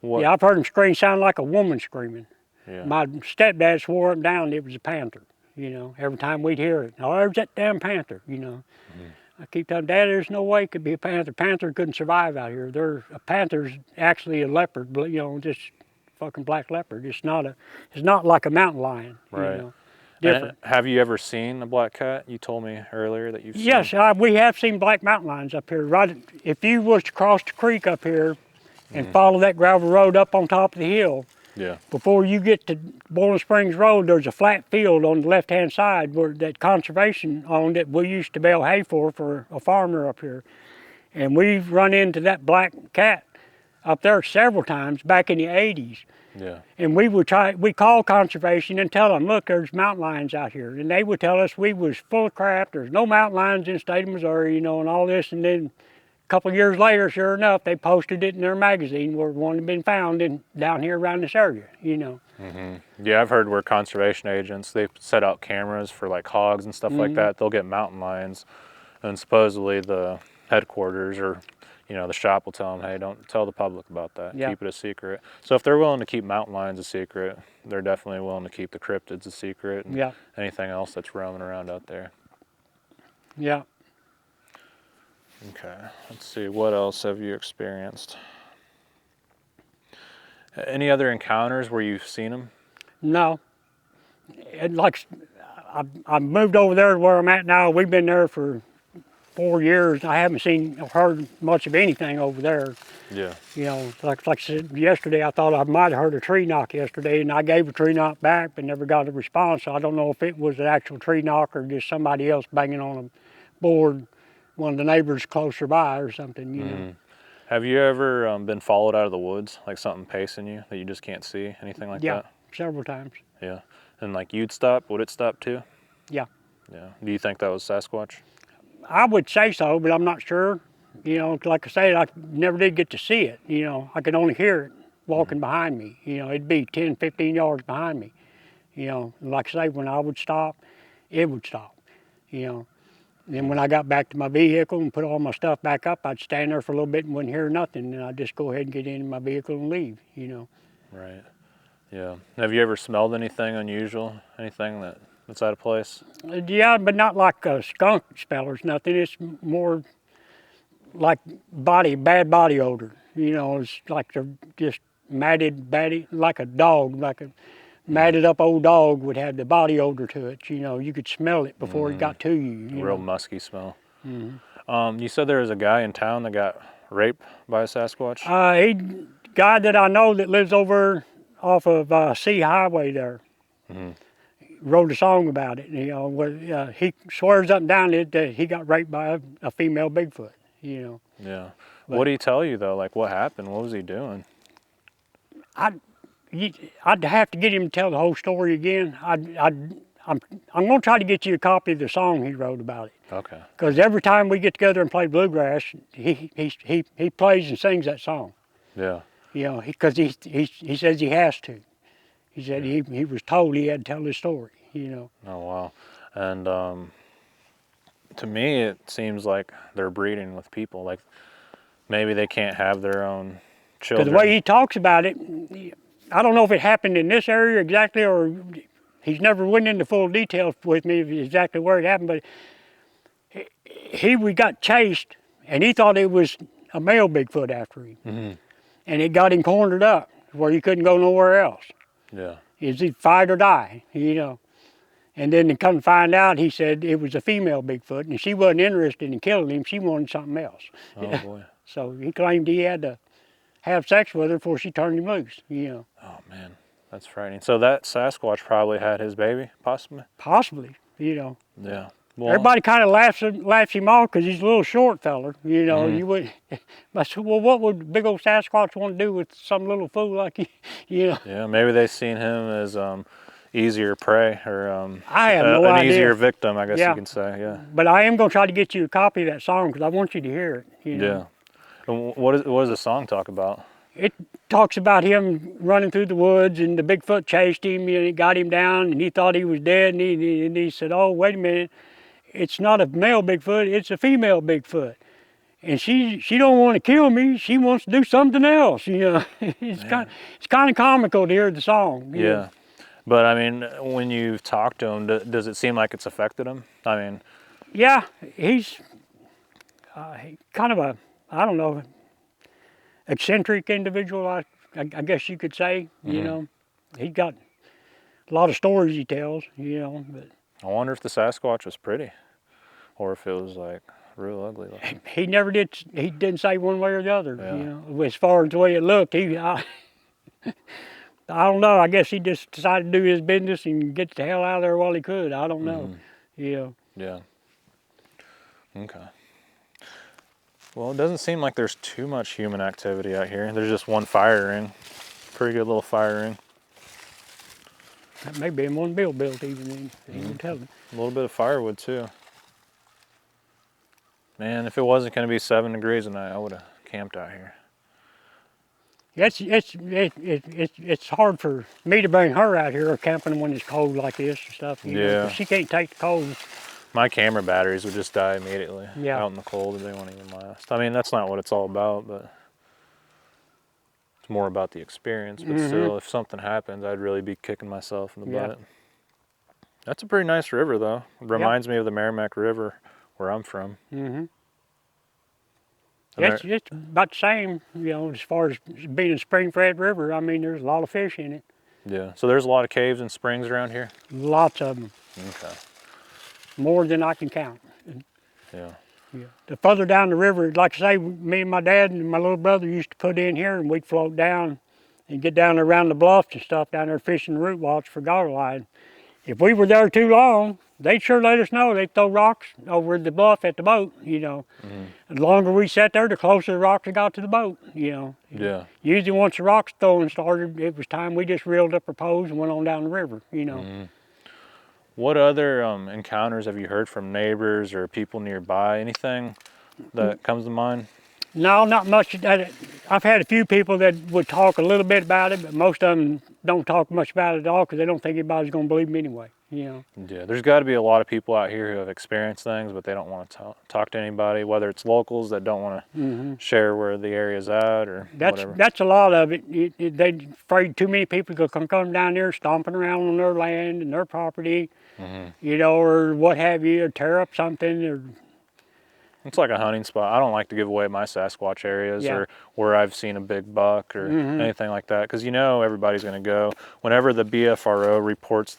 B: What?
E: Yeah, I've heard him scream, sound like a woman screaming.
B: Yeah.
E: My stepdad swore up and down it was a panther, you know, every time we'd hear it. Oh, there's that damn panther, you know. I keep telling Dad, there's no way it could be a panther. Panther couldn't survive out here. A panther's actually a leopard, you know, just fucking black leopard. It's not like a mountain lion,
B: Right.
E: you know. Different.
B: Have you ever seen a black cat? You told me earlier that you've seen.
E: Yes, we have seen black mountain lions up here. Right, if you was to cross the creek up here and follow that gravel road up on top of the hill,
B: Yeah.
E: before you get to Boiling Springs Road, there's a flat field on the left-hand side where that conservation owned that we used to bale hay for a farmer up here. And we've run into that black cat up there several times back in the 80s.
B: Yeah.
E: And we call conservation and tell them, look, there's mountain lions out here. And they would tell us we was full of crap, there's no mountain lions in the state of Missouri, you know, and all this. And then a couple of years later, sure enough, they posted it in their magazine where one had been found down here around this area, you know.
B: Yeah, I've heard where conservation agents, they set out cameras for like hogs and stuff like that. They'll get mountain lions, and supposedly the headquarters or, you know, the shop will tell them, hey, don't tell the public about that.
E: Yeah.
B: Keep it a secret. So if they're willing to keep mountain lions a secret, they're definitely willing to keep the cryptids a secret and
E: Yeah.
B: anything else that's roaming around out there.
E: Yeah.
B: Okay, let's see, what else have you experienced? Any other encounters where you've seen them?
E: No. I moved over there to where I'm at now. We've been there for 4 years. I haven't seen or heard much of anything over there.
B: Yeah.
E: You know, like I said yesterday, I thought I might have heard a tree knock yesterday, and I gave a tree knock back, but never got a response. So I don't know if it was an actual tree knock or just somebody else banging on a board, one of the neighbors closer by or something, you know.
B: Have you ever been followed out of the woods, like something pacing you that you just can't see, anything like
E: Yeah,
B: that?
E: several times.
B: Yeah. And like you'd stop, would it stop too?
E: Yeah.
B: Yeah. Do you think that was Sasquatch?
E: I would say so, but I'm not sure. You know, like I said, I never did get to see it. You know, I could only hear it walking behind me. You know, it'd be 10, 15 yards behind me. You know, like I say, when I would stop, it would stop. You know, then when I got back to my vehicle and put all my stuff back up, I'd stand there for a little bit and wouldn't hear nothing. And I'd just go ahead and get in my vehicle and leave, you know.
B: Right. Yeah. Have you ever smelled anything unusual? Anything that's out of place?
E: Yeah, but not like a skunk smell or nothing. It's more like bad body odor. You know, it's like they're just matted, like a dog, like a matted up old dog would have the body odor to it. You know, you could smell it before it got to you.
B: Real musky smell. You said there was a guy in town that got raped by a Sasquatch?
E: Guy that I know that lives over off of C Highway there. Wrote a song about it. You know, he swears up and down that he got raped by a female Bigfoot. You know.
B: Yeah. What did he tell you though? Like what happened? What was he doing?
E: I'd have to get him to tell the whole story again. I'm gonna try to get you a copy of the song he wrote about it.
B: Okay.
E: Because every time we get together and play bluegrass, he plays and sings that song.
B: Yeah.
E: You know, because he says he has to. He said he was told he had to tell his story. You know.
B: Oh wow. And to me, it seems like they're breeding with people. Like maybe they can't have their own children.
E: Because the way he talks about it, I don't know if it happened in this area exactly, or he's never went into full details with me of exactly where it happened. But we got chased, and he thought it was a male Bigfoot after him. And it got him cornered up where he couldn't go nowhere else.
B: Yeah.
E: Is he fight or die, And then to come find out, he said it was a female Bigfoot, and she wasn't interested in killing him. She wanted something else.
B: Oh, boy.
E: So he claimed he had to have sex with her before she turned him loose,
B: Oh, man. That's frightening. So that Sasquatch probably had his baby, possibly?
E: Possibly,
B: Yeah. Well,
E: everybody kind of laughs him off because he's a little short feller, You would, I said, well, what would a big old Sasquatch want to do with some little fool like you?
B: Yeah, maybe they seen him as easier prey or
E: I have no
B: an
E: idea.
B: easier victim, I guess you can say. Yeah.
E: But I am going to try to get you a copy of that song because I want you to hear it.
B: Yeah. And what does the song talk about?
E: It talks about him running through the woods and the Bigfoot chased him and it got him down and he thought he was dead and he said, oh, wait a minute, it's not a male Bigfoot, it's a female Bigfoot. And she don't want to kill me, she wants to do something else, It's kind of comical to hear the song.
B: Yeah. But I mean, when you've talked to him, does it seem like it's affected him? I mean,
E: yeah, he's kind of a, I don't know, eccentric individual, I guess you could say. He got a lot of stories he tells. But
B: I wonder if the Sasquatch was pretty, or if it was like real ugly looking.
E: he never did. He didn't say one way or the other. As far as the way it looked, I don't know. I guess he just decided to do his business and get the hell out of there while he could. I don't know.
B: Yeah. Okay. Well, it doesn't seem like there's too much human activity out here. There's just one fire ring. Pretty good little fire ring.
E: That may be in one Bill built even. He didn't tell me.
B: A little bit of firewood too. Man, if it wasn't going to be 7 degrees tonight, I would have camped out here.
E: It's hard for me to bring her out here camping when it's cold like this and stuff.
B: Yeah.
E: 'Cause she can't take the cold.
B: My camera batteries would just die immediately
E: Yeah.
B: out in the cold and they won't even last. I mean, that's not what it's all about, but it's more about the experience. But still, if something happens, I'd really be kicking myself in the butt. That's a pretty nice river, though. It reminds me of the Merrimack River where I'm from.
E: It's about the same, as far as being a spring-fed river. I mean, there's a lot of fish in it.
B: Yeah. So there's a lot of caves and springs around here?
E: Lots of them.
B: Okay.
E: More than I can count.
B: Yeah.
E: The further down the river, like I say, me and my dad and my little brother used to put in here and we'd float down and get down around the bluffs and stuff down there fishing the root walks for garterline. If we were there too long, they'd sure let us know. They'd throw rocks over the bluff at the boat, The longer we sat there, the closer the rocks got to the boat,
B: Yeah.
E: Usually once the rocks throwing started, it was time we just reeled up our poles and went on down the river,
B: What other encounters have you heard from neighbors or people nearby? Anything that comes to mind?
E: No, not much. I've had a few people that would talk a little bit about it, but most of them don't talk much about it at all because they don't think anybody's going to believe them anyway.
B: Yeah, there's got to be a lot of people out here who have experienced things, but they don't want to talk to anybody, whether it's locals that don't want to share where the area's at or whatever.
E: That's a lot of it. They're afraid too many people could come down there stomping around on their land and their property, or what have you, or tear up something. Or
B: it's like a hunting spot. I don't like to give away my Sasquatch areas or where I've seen a big buck or anything like that, because everybody's going to go. Whenever the BFRO reports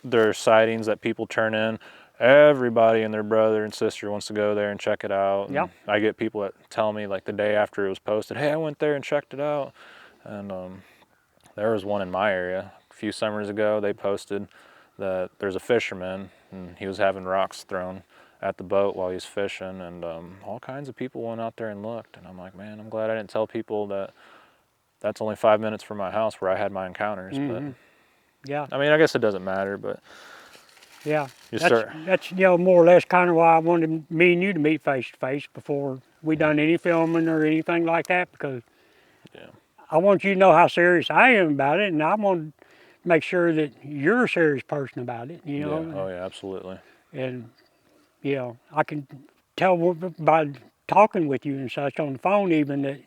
B: their sightings that people turn in, everybody and their brother and sister wants to go there and check it out.
E: Yeah.
B: I get people that tell me like the day after it was posted, hey, I went there and checked it out. And there was one in my area a few summers ago. They posted that there's a fisherman and he was having rocks thrown at the boat while he's fishing, and all kinds of people went out there and looked. And I'm like, man, I'm glad I didn't tell people that that's only 5 minutes from my house where I had my encounters. But
E: yeah,
B: I mean, I guess it doesn't matter, but
E: yeah, that's more or less kind of why I wanted me and you to meet face to face before we done any filming or anything like that, because I want you to know how serious I am about it, and I want to make sure that you're a serious person about it.
B: Yeah. Oh yeah, absolutely.
E: And I can tell by talking with you and such on the phone even that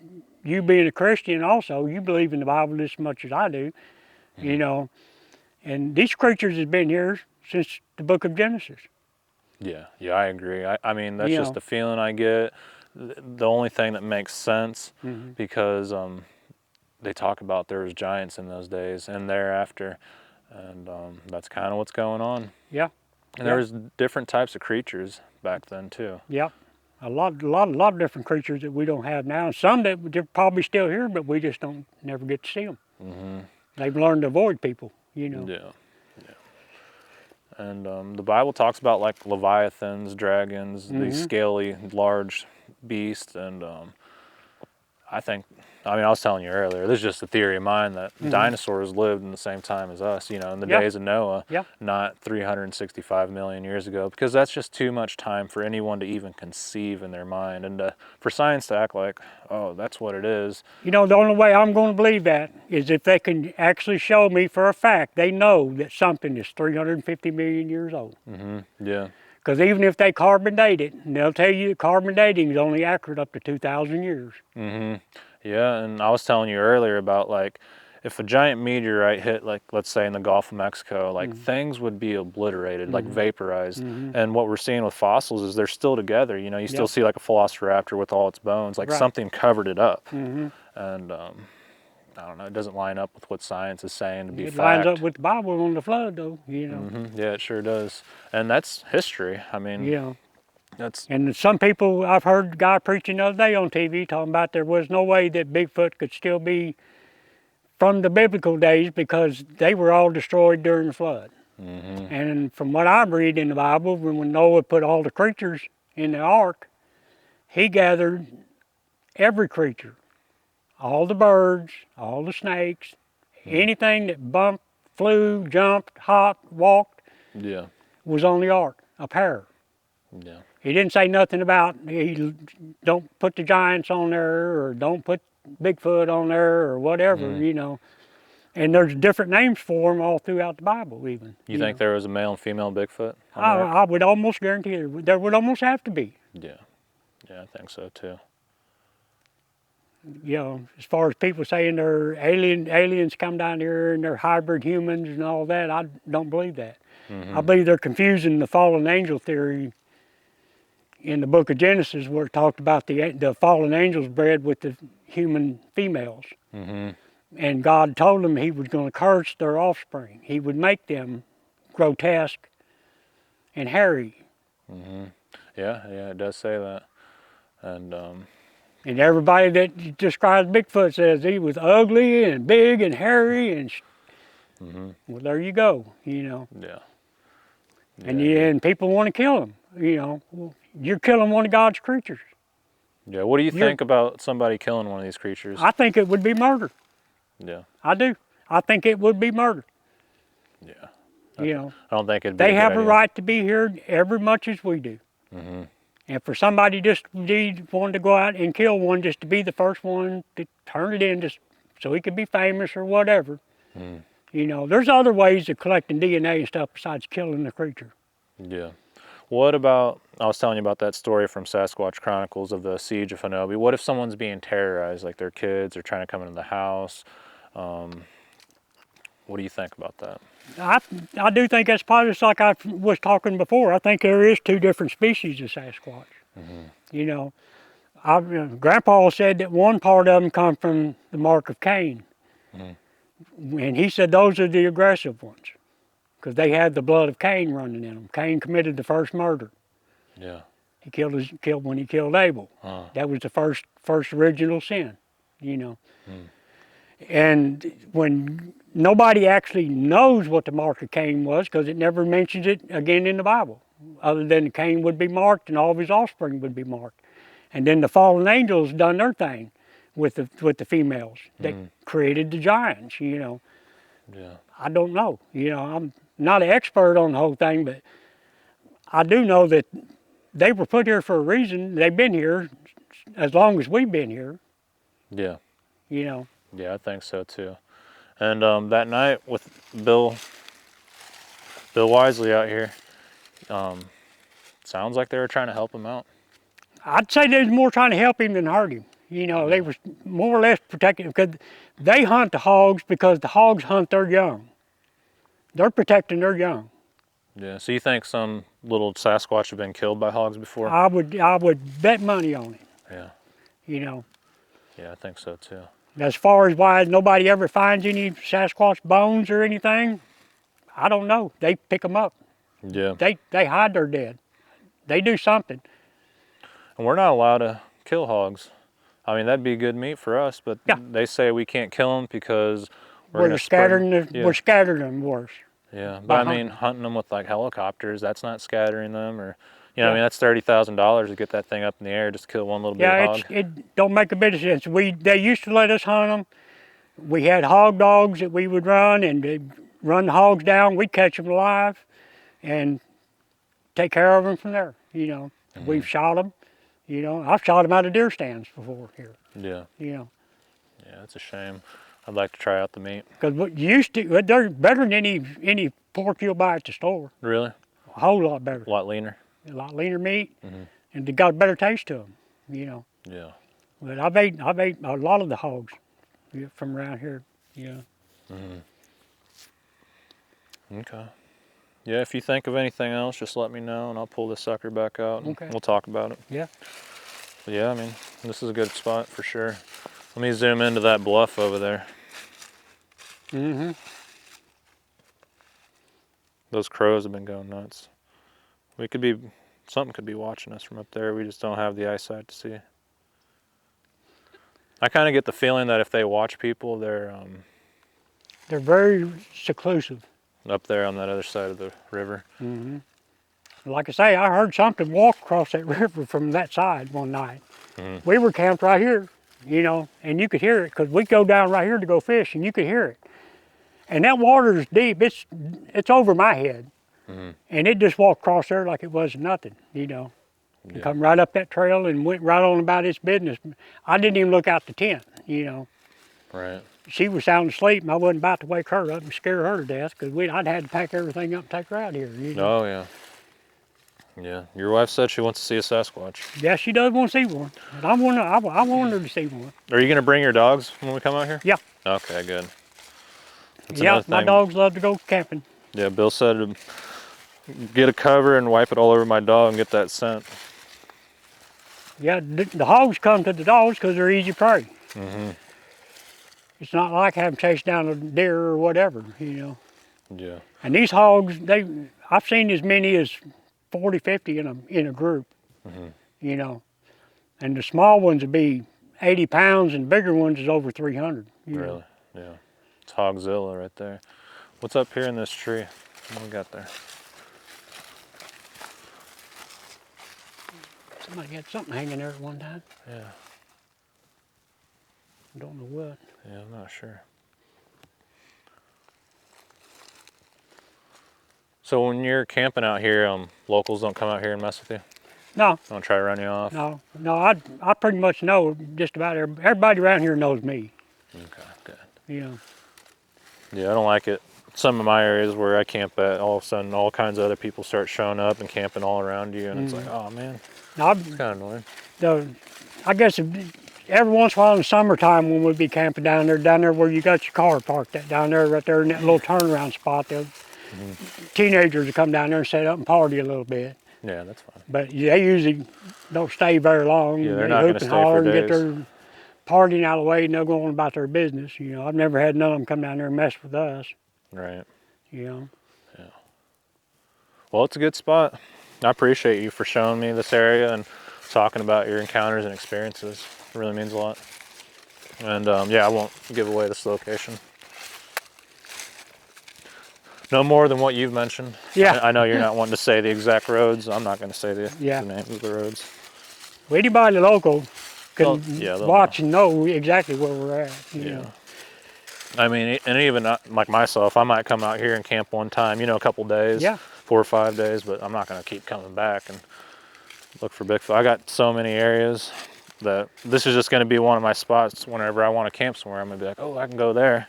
E: you being a Christian also, you believe in the Bible as much as I do, And these creatures have been here since the book of Genesis.
B: Yeah, I agree. I mean, that's
E: You
B: just
E: know.
B: the feeling I get. The only thing that makes sense, because they talk about there was giants in those days and thereafter, and that's kind of what's going on.
E: Yeah.
B: And there was different types of creatures back then too.
E: Yeah. A lot of different creatures that we don't have now. Some that they're probably still here, but we just don't never get to see them. They've learned to avoid people, you know.
B: Yeah. And the Bible talks about like leviathans, dragons, these scaly, large beasts, and I was telling you earlier, this is just a theory of mine that dinosaurs lived in the same time as us, you know, in the days of Noah, not 365 million years ago, because that's just too much time for anyone to even conceive in their mind, and for science to act like, oh, that's what it is.
E: You know, the only way I'm going to believe that is if they can actually show me for a fact they know that something is 350 million years old.
B: Yeah.
E: Because even if they carbon date it, and they'll tell you that carbon dating is only accurate up to 2,000 years.
B: Yeah, and I was telling you earlier about like, if a giant meteorite hit, like let's say in the Gulf of Mexico, like things would be obliterated, like vaporized. And what we're seeing with fossils is they're still together. You know, you still see like a velociraptor with all its bones, like something covered it up. And I don't know, it doesn't line up with what science is saying to be fact.
E: It lines up with the Bible on the flood, though. You know.
B: Yeah, it sure does, and that's history. I mean,
E: Yeah.
B: that's
E: And some people, I've heard a guy preaching the other day on TV talking about there was no way that Bigfoot could still be from the biblical days because they were all destroyed during the flood. And from what I read in the Bible, when Noah put all the creatures in the ark, he gathered every creature, all the birds, all the snakes, anything that bumped, flew, jumped, hopped, walked, was on the ark, a pair.
B: Yeah.
E: He didn't say nothing about don't put the giants on there or don't put Bigfoot on there or whatever, you know. And there's different names for them all throughout the Bible even.
B: You think there was a male and female Bigfoot on there?
E: I would almost guarantee there would almost have to be.
B: Yeah, I think so too.
E: You know, as far as people saying they're aliens come down here and they're hybrid humans and all that, I don't believe that. I believe they're confusing the fallen angel theory in the book of Genesis, where it talked about the fallen angels bred with the human females. And God told them he was going to curse their offspring. He would make them grotesque and hairy.
B: Yeah, it does say that.
E: And everybody that describes Bigfoot says he was ugly and big and hairy and well, there you go, you know.
B: Yeah.
E: And people want to kill him, you know. Well, you're killing one of God's creatures.
B: Yeah, what do you think about somebody killing one of these creatures?
E: I think it would be murder.
B: Yeah.
E: I do. I think it would be murder.
B: Yeah.
E: You know.
B: I don't think it'd be
E: They have a
B: idea.
E: right to be here every much as we do. And for somebody just wanted to go out and kill one just to be the first one to turn it in just so he could be famous or whatever. You know, there's other ways of collecting DNA and stuff besides killing the creature.
B: Yeah. What about, I was telling you about that story from Sasquatch Chronicles of the siege of Hanobi. What if someone's being terrorized, like their kids are trying to come into the house? What do you think about that?
E: I do think that's probably just like I was talking before. I think there is two different species of Sasquatch. You know, Grandpa said that one part of them come from the mark of Cain. And he said those are the aggressive ones because they had the blood of Cain running in them. Cain committed the first murder.
B: Yeah.
E: He killed when he killed Abel. That was the first original sin, you know. And when nobody actually knows what the mark of Cain was because it never mentions it again in the Bible, other than Cain would be marked and all of his offspring would be marked. And then the fallen angels done their thing with the females that created the giants, you know.
B: Yeah.
E: I don't know, you know, I'm not an expert on the whole thing, but I do know that they were put here for a reason. They've been here as long as we've been here.
B: Yeah.
E: You know.
B: Yeah, I think so too. And that night with Bill Wisely out here, sounds like they were trying to help him out.
E: I'd say they was more trying to help him than hurt him. You know, they were more or less protecting him because they hunt the hogs because the hogs hunt their young. They're protecting their young.
B: Yeah, so you think some little Sasquatch have been killed by hogs before?
E: I would bet money on it.
B: Yeah.
E: You know,
B: Yeah, I think so too.
E: as far as why nobody ever finds any Sasquatch bones or anything, I don't know. They pick them up.
B: Yeah.
E: They hide their dead. They do something.
B: And we're not allowed to kill hogs. I mean, that'd be good meat for us, but
E: Yeah.
B: they say we can't kill them because
E: We're
B: gonna
E: scattering
B: yeah.
E: we're scattering them worse.
B: Yeah, but
E: by
B: I mean, hunting them with like helicopters, that's not scattering them, or you know, I mean, that's $30,000 to get that thing up in the air just to kill one little
E: Yeah,
B: big hog.
E: it don't make a bit of sense. They used to let us hunt them. We had hog dogs that we would run, and they'd run the hogs down. We'd catch them alive, and take care of them from there. You know, we've shot them. You know, I've shot them out of deer stands before here.
B: Yeah,
E: You know,
B: yeah, it's a shame. I'd like to try out the meat.
E: because what you used to, they're better than any pork you'll buy at the store.
B: Really?
E: A whole lot better.
B: A lot leaner?
E: A lot leaner meat, and they got a better taste to them. You know,
B: Yeah.
E: but I've ate a lot of the hogs from around here. You know.
B: Okay. Yeah, if you think of anything else, just let me know, and I'll pull this sucker back out, and
E: Okay.
B: we'll talk about it.
E: Yeah.
B: But yeah, I mean, this is a good spot for sure. Let me zoom into that bluff over there.
E: Mm-hmm.
B: Those crows have been going nuts. Something could be watching us from up there. We just don't have the eyesight to see. I kind of get the feeling that if they watch people, they're
E: They're very seclusive.
B: up there on that other side of the river.
E: Mm-hmm. Like I say, I heard something walk across that river from that side one night. We were camped right here, you know, and you could hear it because we go down right here to go fish, and you could hear it. And that water is deep. It's over my head, and it just walked across there like it was nothing, you know.
B: Yeah.
E: Come right up that trail and went right on about its business. I didn't even look out the tent, you know.
B: Right.
E: She was sound asleep, and I wasn't about to wake her up and scare her to death because I'd had to pack everything up and take her out here. You know?
B: Oh yeah. Yeah. Your wife said she wants to see a Sasquatch.
E: Yeah, she does want to see one. And I want her to see one.
B: Are you gonna bring your dogs when we come out here?
E: Yeah.
B: Okay, good. That's
E: Yeah,
B: another
E: my
B: thing.
E: dogs love to go camping.
B: Yeah, Bill said to get a cover and wipe it all over my dog and get that scent.
E: Yeah, the hogs come to the dogs because they're easy prey. It's not like having chased down a deer or whatever, you know.
B: Yeah.
E: And these hogs, I've seen as many as 40, 50 in a group, you know. And the small ones would be 80 pounds, and bigger ones is over 300. You know.
B: Really? Yeah. It's Hogzilla right there. What's up here in this tree? What do we got there?
E: Somebody had something hanging there at one time.
B: Yeah.
E: I don't know what.
B: Yeah, I'm not sure. So when you're camping out here, locals don't come out here and mess with you?
E: No,
B: Don't try to run you off?
E: no. I pretty much know just about everybody around here knows me,
B: Okay, good.
E: you know.
B: Yeah, I don't like it. Some of my areas where I camp at, all of a sudden all kinds of other people start showing up and camping all around you, and it's like, oh man,
E: Now,
B: it's kind of annoying.
E: I guess every once in a while in the summertime when we'd be camping down there where you got your car parked, down there, right there in that little turnaround spot, teenagers would come down there and set up and party a little bit.
B: Yeah, that's fine.
E: But they usually don't stay very long.
B: Yeah, they're
E: They
B: not
E: hoop
B: gonna
E: and
B: stay for
E: holler and get
B: days.
E: their partying out of the way, and they'll go on about their business. You know, I've never had none of them come down there and mess with us.
B: Right.
E: You know.
B: Well, it's a good spot. I appreciate you for showing me this area and talking about your encounters and experiences. It really means a lot. And yeah, I won't give away this location. No more than what you've mentioned.
E: Yeah.
B: I know you're not wanting to say the exact roads. I'm not going to say the
E: Yeah.
B: names of the roads.
E: Well, anybody local can
B: Oh, yeah, they'll
E: watch and know exactly where we're at. You know.
B: I mean, and even like myself, I might come out here and camp one time, a couple days,
E: Yeah.
B: 4 or 5 days, but I'm not going to keep coming back and look for Bigfoot. I got so many areas that this is just going to be one of my spots whenever I want to camp somewhere. I'm going to be like, oh, I can go there,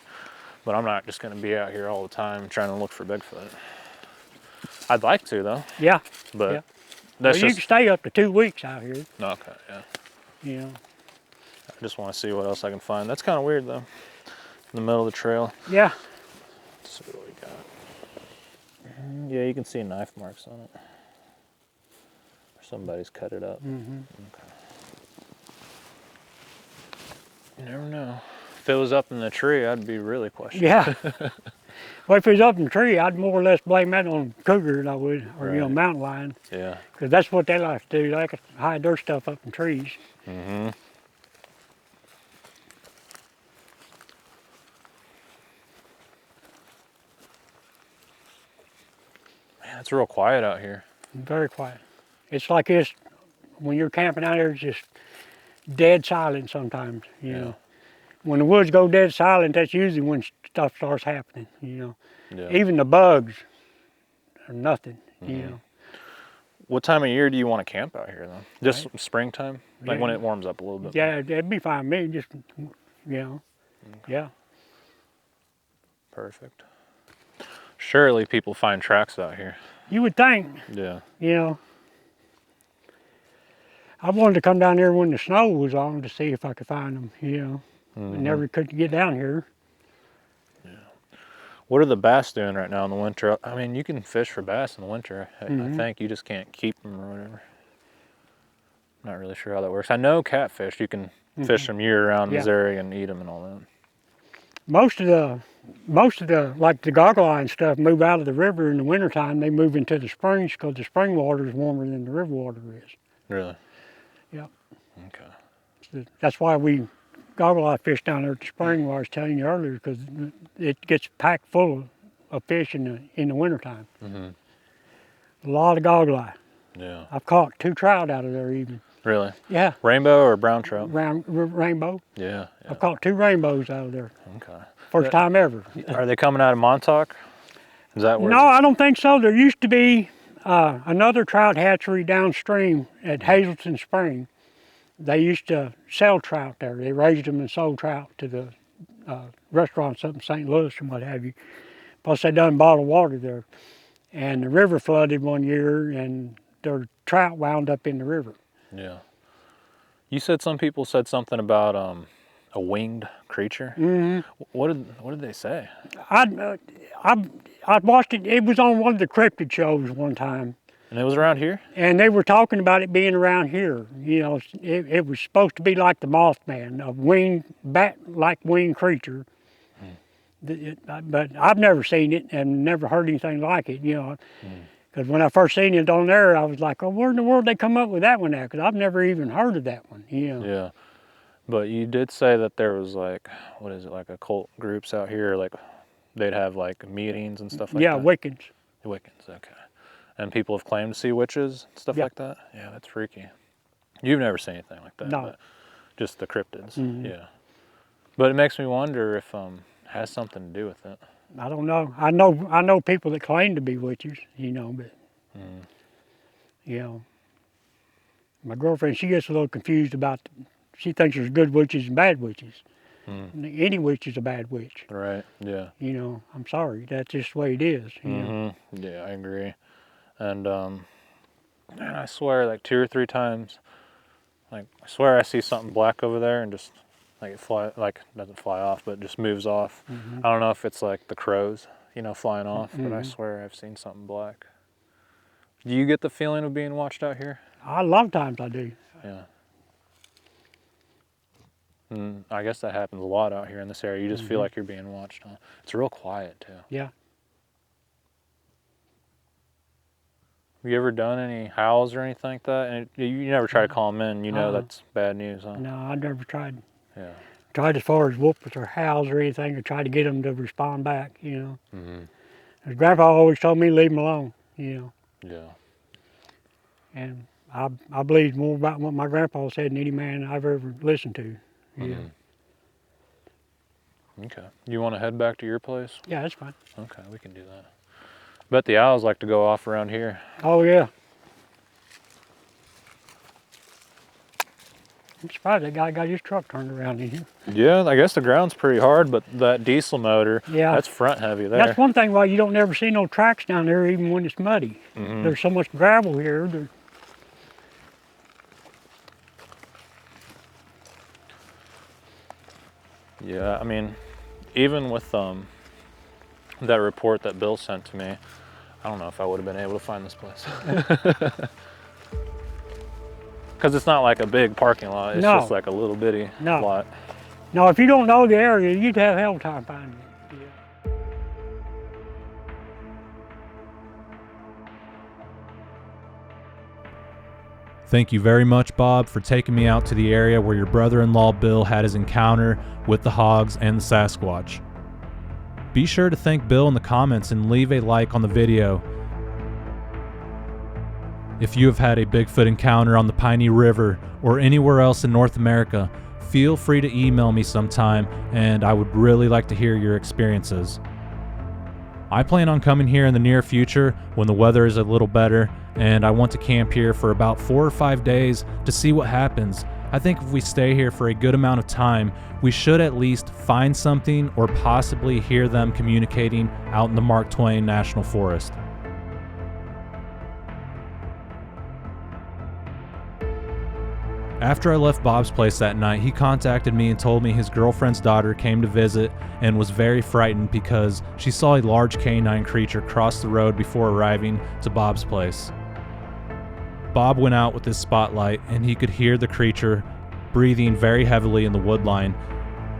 B: but I'm not just going to be out here all the time trying to look for Bigfoot. I'd like to though,
E: Yeah.
B: but
E: Yeah.
B: that's
E: You
B: just
E: can stay up to 2 weeks out here.
B: okay. Yeah,
E: You know.
B: I just want to see what else I can find. That's kind of weird though. In the middle of the trail.
E: Yeah.
B: Let's see what we got. Yeah, you can see knife marks on it. somebody's cut it up.
E: Mm-hmm.
B: Okay. You never know. If it was up in the tree, I'd be really questioning.
E: Yeah. Well, if it was up in the tree, I'd more or less blame that on cougar than I would, or
B: Right.
E: mountain lion.
B: Yeah.
E: Because that's what they like to do. They like to hide their stuff up in trees.
B: Mm-hmm. Man, it's real quiet out here.
E: Very quiet. It's like this when you're camping out there. It's just dead silent sometimes. You know, when the woods go dead silent, that's usually when stuff starts happening.
B: Yeah.
E: Even the bugs are nothing.
B: Mm-hmm. What time of year do you want to camp out here, though? Just springtime, like when it warms up a little bit.
E: Yeah, it'd be fine with me. Just yeah.
B: Perfect. Surely people find tracks out here.
E: You would think.
B: Yeah.
E: I wanted to come down here when the snow was on to see if I could find them. I never could get down here.
B: What are the bass doing right now in the winter? I mean, you can fish for bass in the winter. I think you just can't keep them or whatever. Not really sure how that works. I know catfish, you can fish them year round in Missouri and eat them and all that.
E: Most of the like the goggle eye and stuff move out of the river in the wintertime. They move into the springs because the spring water is warmer than the river water is.
B: Really?
E: Yep.
B: Okay.
E: So that's why we goggle eye fish down there at the spring, where I was telling you earlier, because it gets packed full of fish in the wintertime. A lot of goggle eye.
B: Yeah.
E: I've caught 2 trout out of there even.
B: Really?
E: Yeah.
B: Rainbow or brown trout?
E: Rainbow.
B: Yeah.
E: I've caught 2 rainbows out of there.
B: Okay.
E: First time ever.
B: Are they coming out of Montauk? Is that where?
E: No, I don't think so. There used to be another trout hatchery downstream at Hazelton Spring. They used to sell trout there. They raised them and sold trout to the restaurants up in St. Louis and what have you. Plus they done bottled water there. And the river flooded one year and their trout wound up in the river.
B: Yeah. You said some people said something about a winged creature. What did they say?
E: I watched it. It was on one of the cryptid shows one time.
B: And it was around here?
E: And they were talking about it being around here. It was supposed to be like the Mothman, a winged, bat-like winged creature. But I've never seen it and never heard anything like it, Because when I first seen it on there, I was like, oh, where in the world they come up with that one at? Because I've never even heard of that one,
B: Yeah. But you did say that there was like occult groups out here, like they'd have like meetings and stuff like that?
E: Yeah, Wiccans.
B: Wiccans, okay. And people have claimed to see witches, stuff like that? Yeah, that's freaky. You've never seen anything like that?
E: No.
B: But just the cryptids, yeah. But it makes me wonder if it has something to do with it.
E: I don't know. I know people that claim to be witches, but my girlfriend, she gets a little confused about. She thinks there's good witches and bad witches. Any witch is a bad witch.
B: Right. Yeah.
E: I'm sorry. That's just the way it is.
B: Yeah, I agree. And man, I swear, like 2 or 3 times, like I swear I see something black over there and just like it doesn't fly off, but just moves off. I don't know if it's like the crows, flying off, but I swear I've seen something black. Do you get the feeling of being watched out here?
E: A lot of times I do.
B: Yeah. And I guess that happens a lot out here in this area. You just feel like you're being watched. Huh? It's real quiet too.
E: Yeah.
B: Have you ever done any howls or anything like that? And you never try to call them in. That's bad news, huh?
E: No, I never tried.
B: Yeah.
E: Tried as far as whoopers or howls or anything, or tried to get them to respond back. As Grandpa always told me, leave them alone.
B: Yeah.
E: And I believe more about what my grandpa said than any man I've ever listened to.
B: Okay. You want to head back to your place?
E: Yeah, that's fine.
B: Okay, we can do that. Bet the owls like to go off around here.
E: Oh yeah. I'm surprised that guy got his truck turned around in here.
B: Yeah, I guess the ground's pretty hard, but that diesel motor, that's front heavy there.
E: That's one thing why you don't ever see no tracks down there even when it's muddy. There's so much gravel here.
B: Yeah, I mean, even with that report that Bill sent to me, I don't know if I would have been able to find this place. Because it's not like a big parking lot. It's
E: No.
B: just like a little bitty
E: No.
B: lot.
E: No, if you don't know the area, you'd have hell time finding it. Yeah.
A: Thank you very much, Bob, for taking me out to the area where your brother-in-law Bill had his encounter with the Hogs and the Sasquatch. Be sure to thank Bill in the comments and leave a like on the video. If you have had a Bigfoot encounter on the Piney River or anywhere else in North America, feel free to email me sometime, and I would really like to hear your experiences. I plan on coming here in the near future when the weather is a little better, and I want to camp here for about 4 or 5 days to see what happens. I think if we stay here for a good amount of time, we should at least find something or possibly hear them communicating out in the Mark Twain National Forest. After I left Bob's place that night, he contacted me and told me his girlfriend's daughter came to visit and was very frightened because she saw a large canine creature cross the road before arriving to Bob's place. Bob went out with his spotlight and he could hear the creature breathing very heavily in the woodline.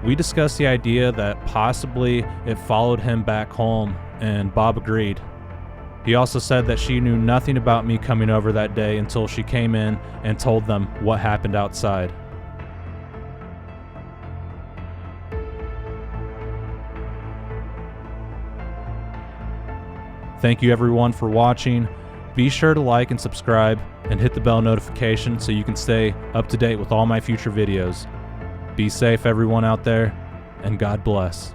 A: We discussed the idea that possibly it followed him back home, and Bob agreed. He also said that she knew nothing about me coming over that day until she came in and told them what happened outside. Thank you everyone for watching. Be sure to like and subscribe and hit the bell notification so you can stay up to date with all my future videos. Be safe everyone out there, and God bless.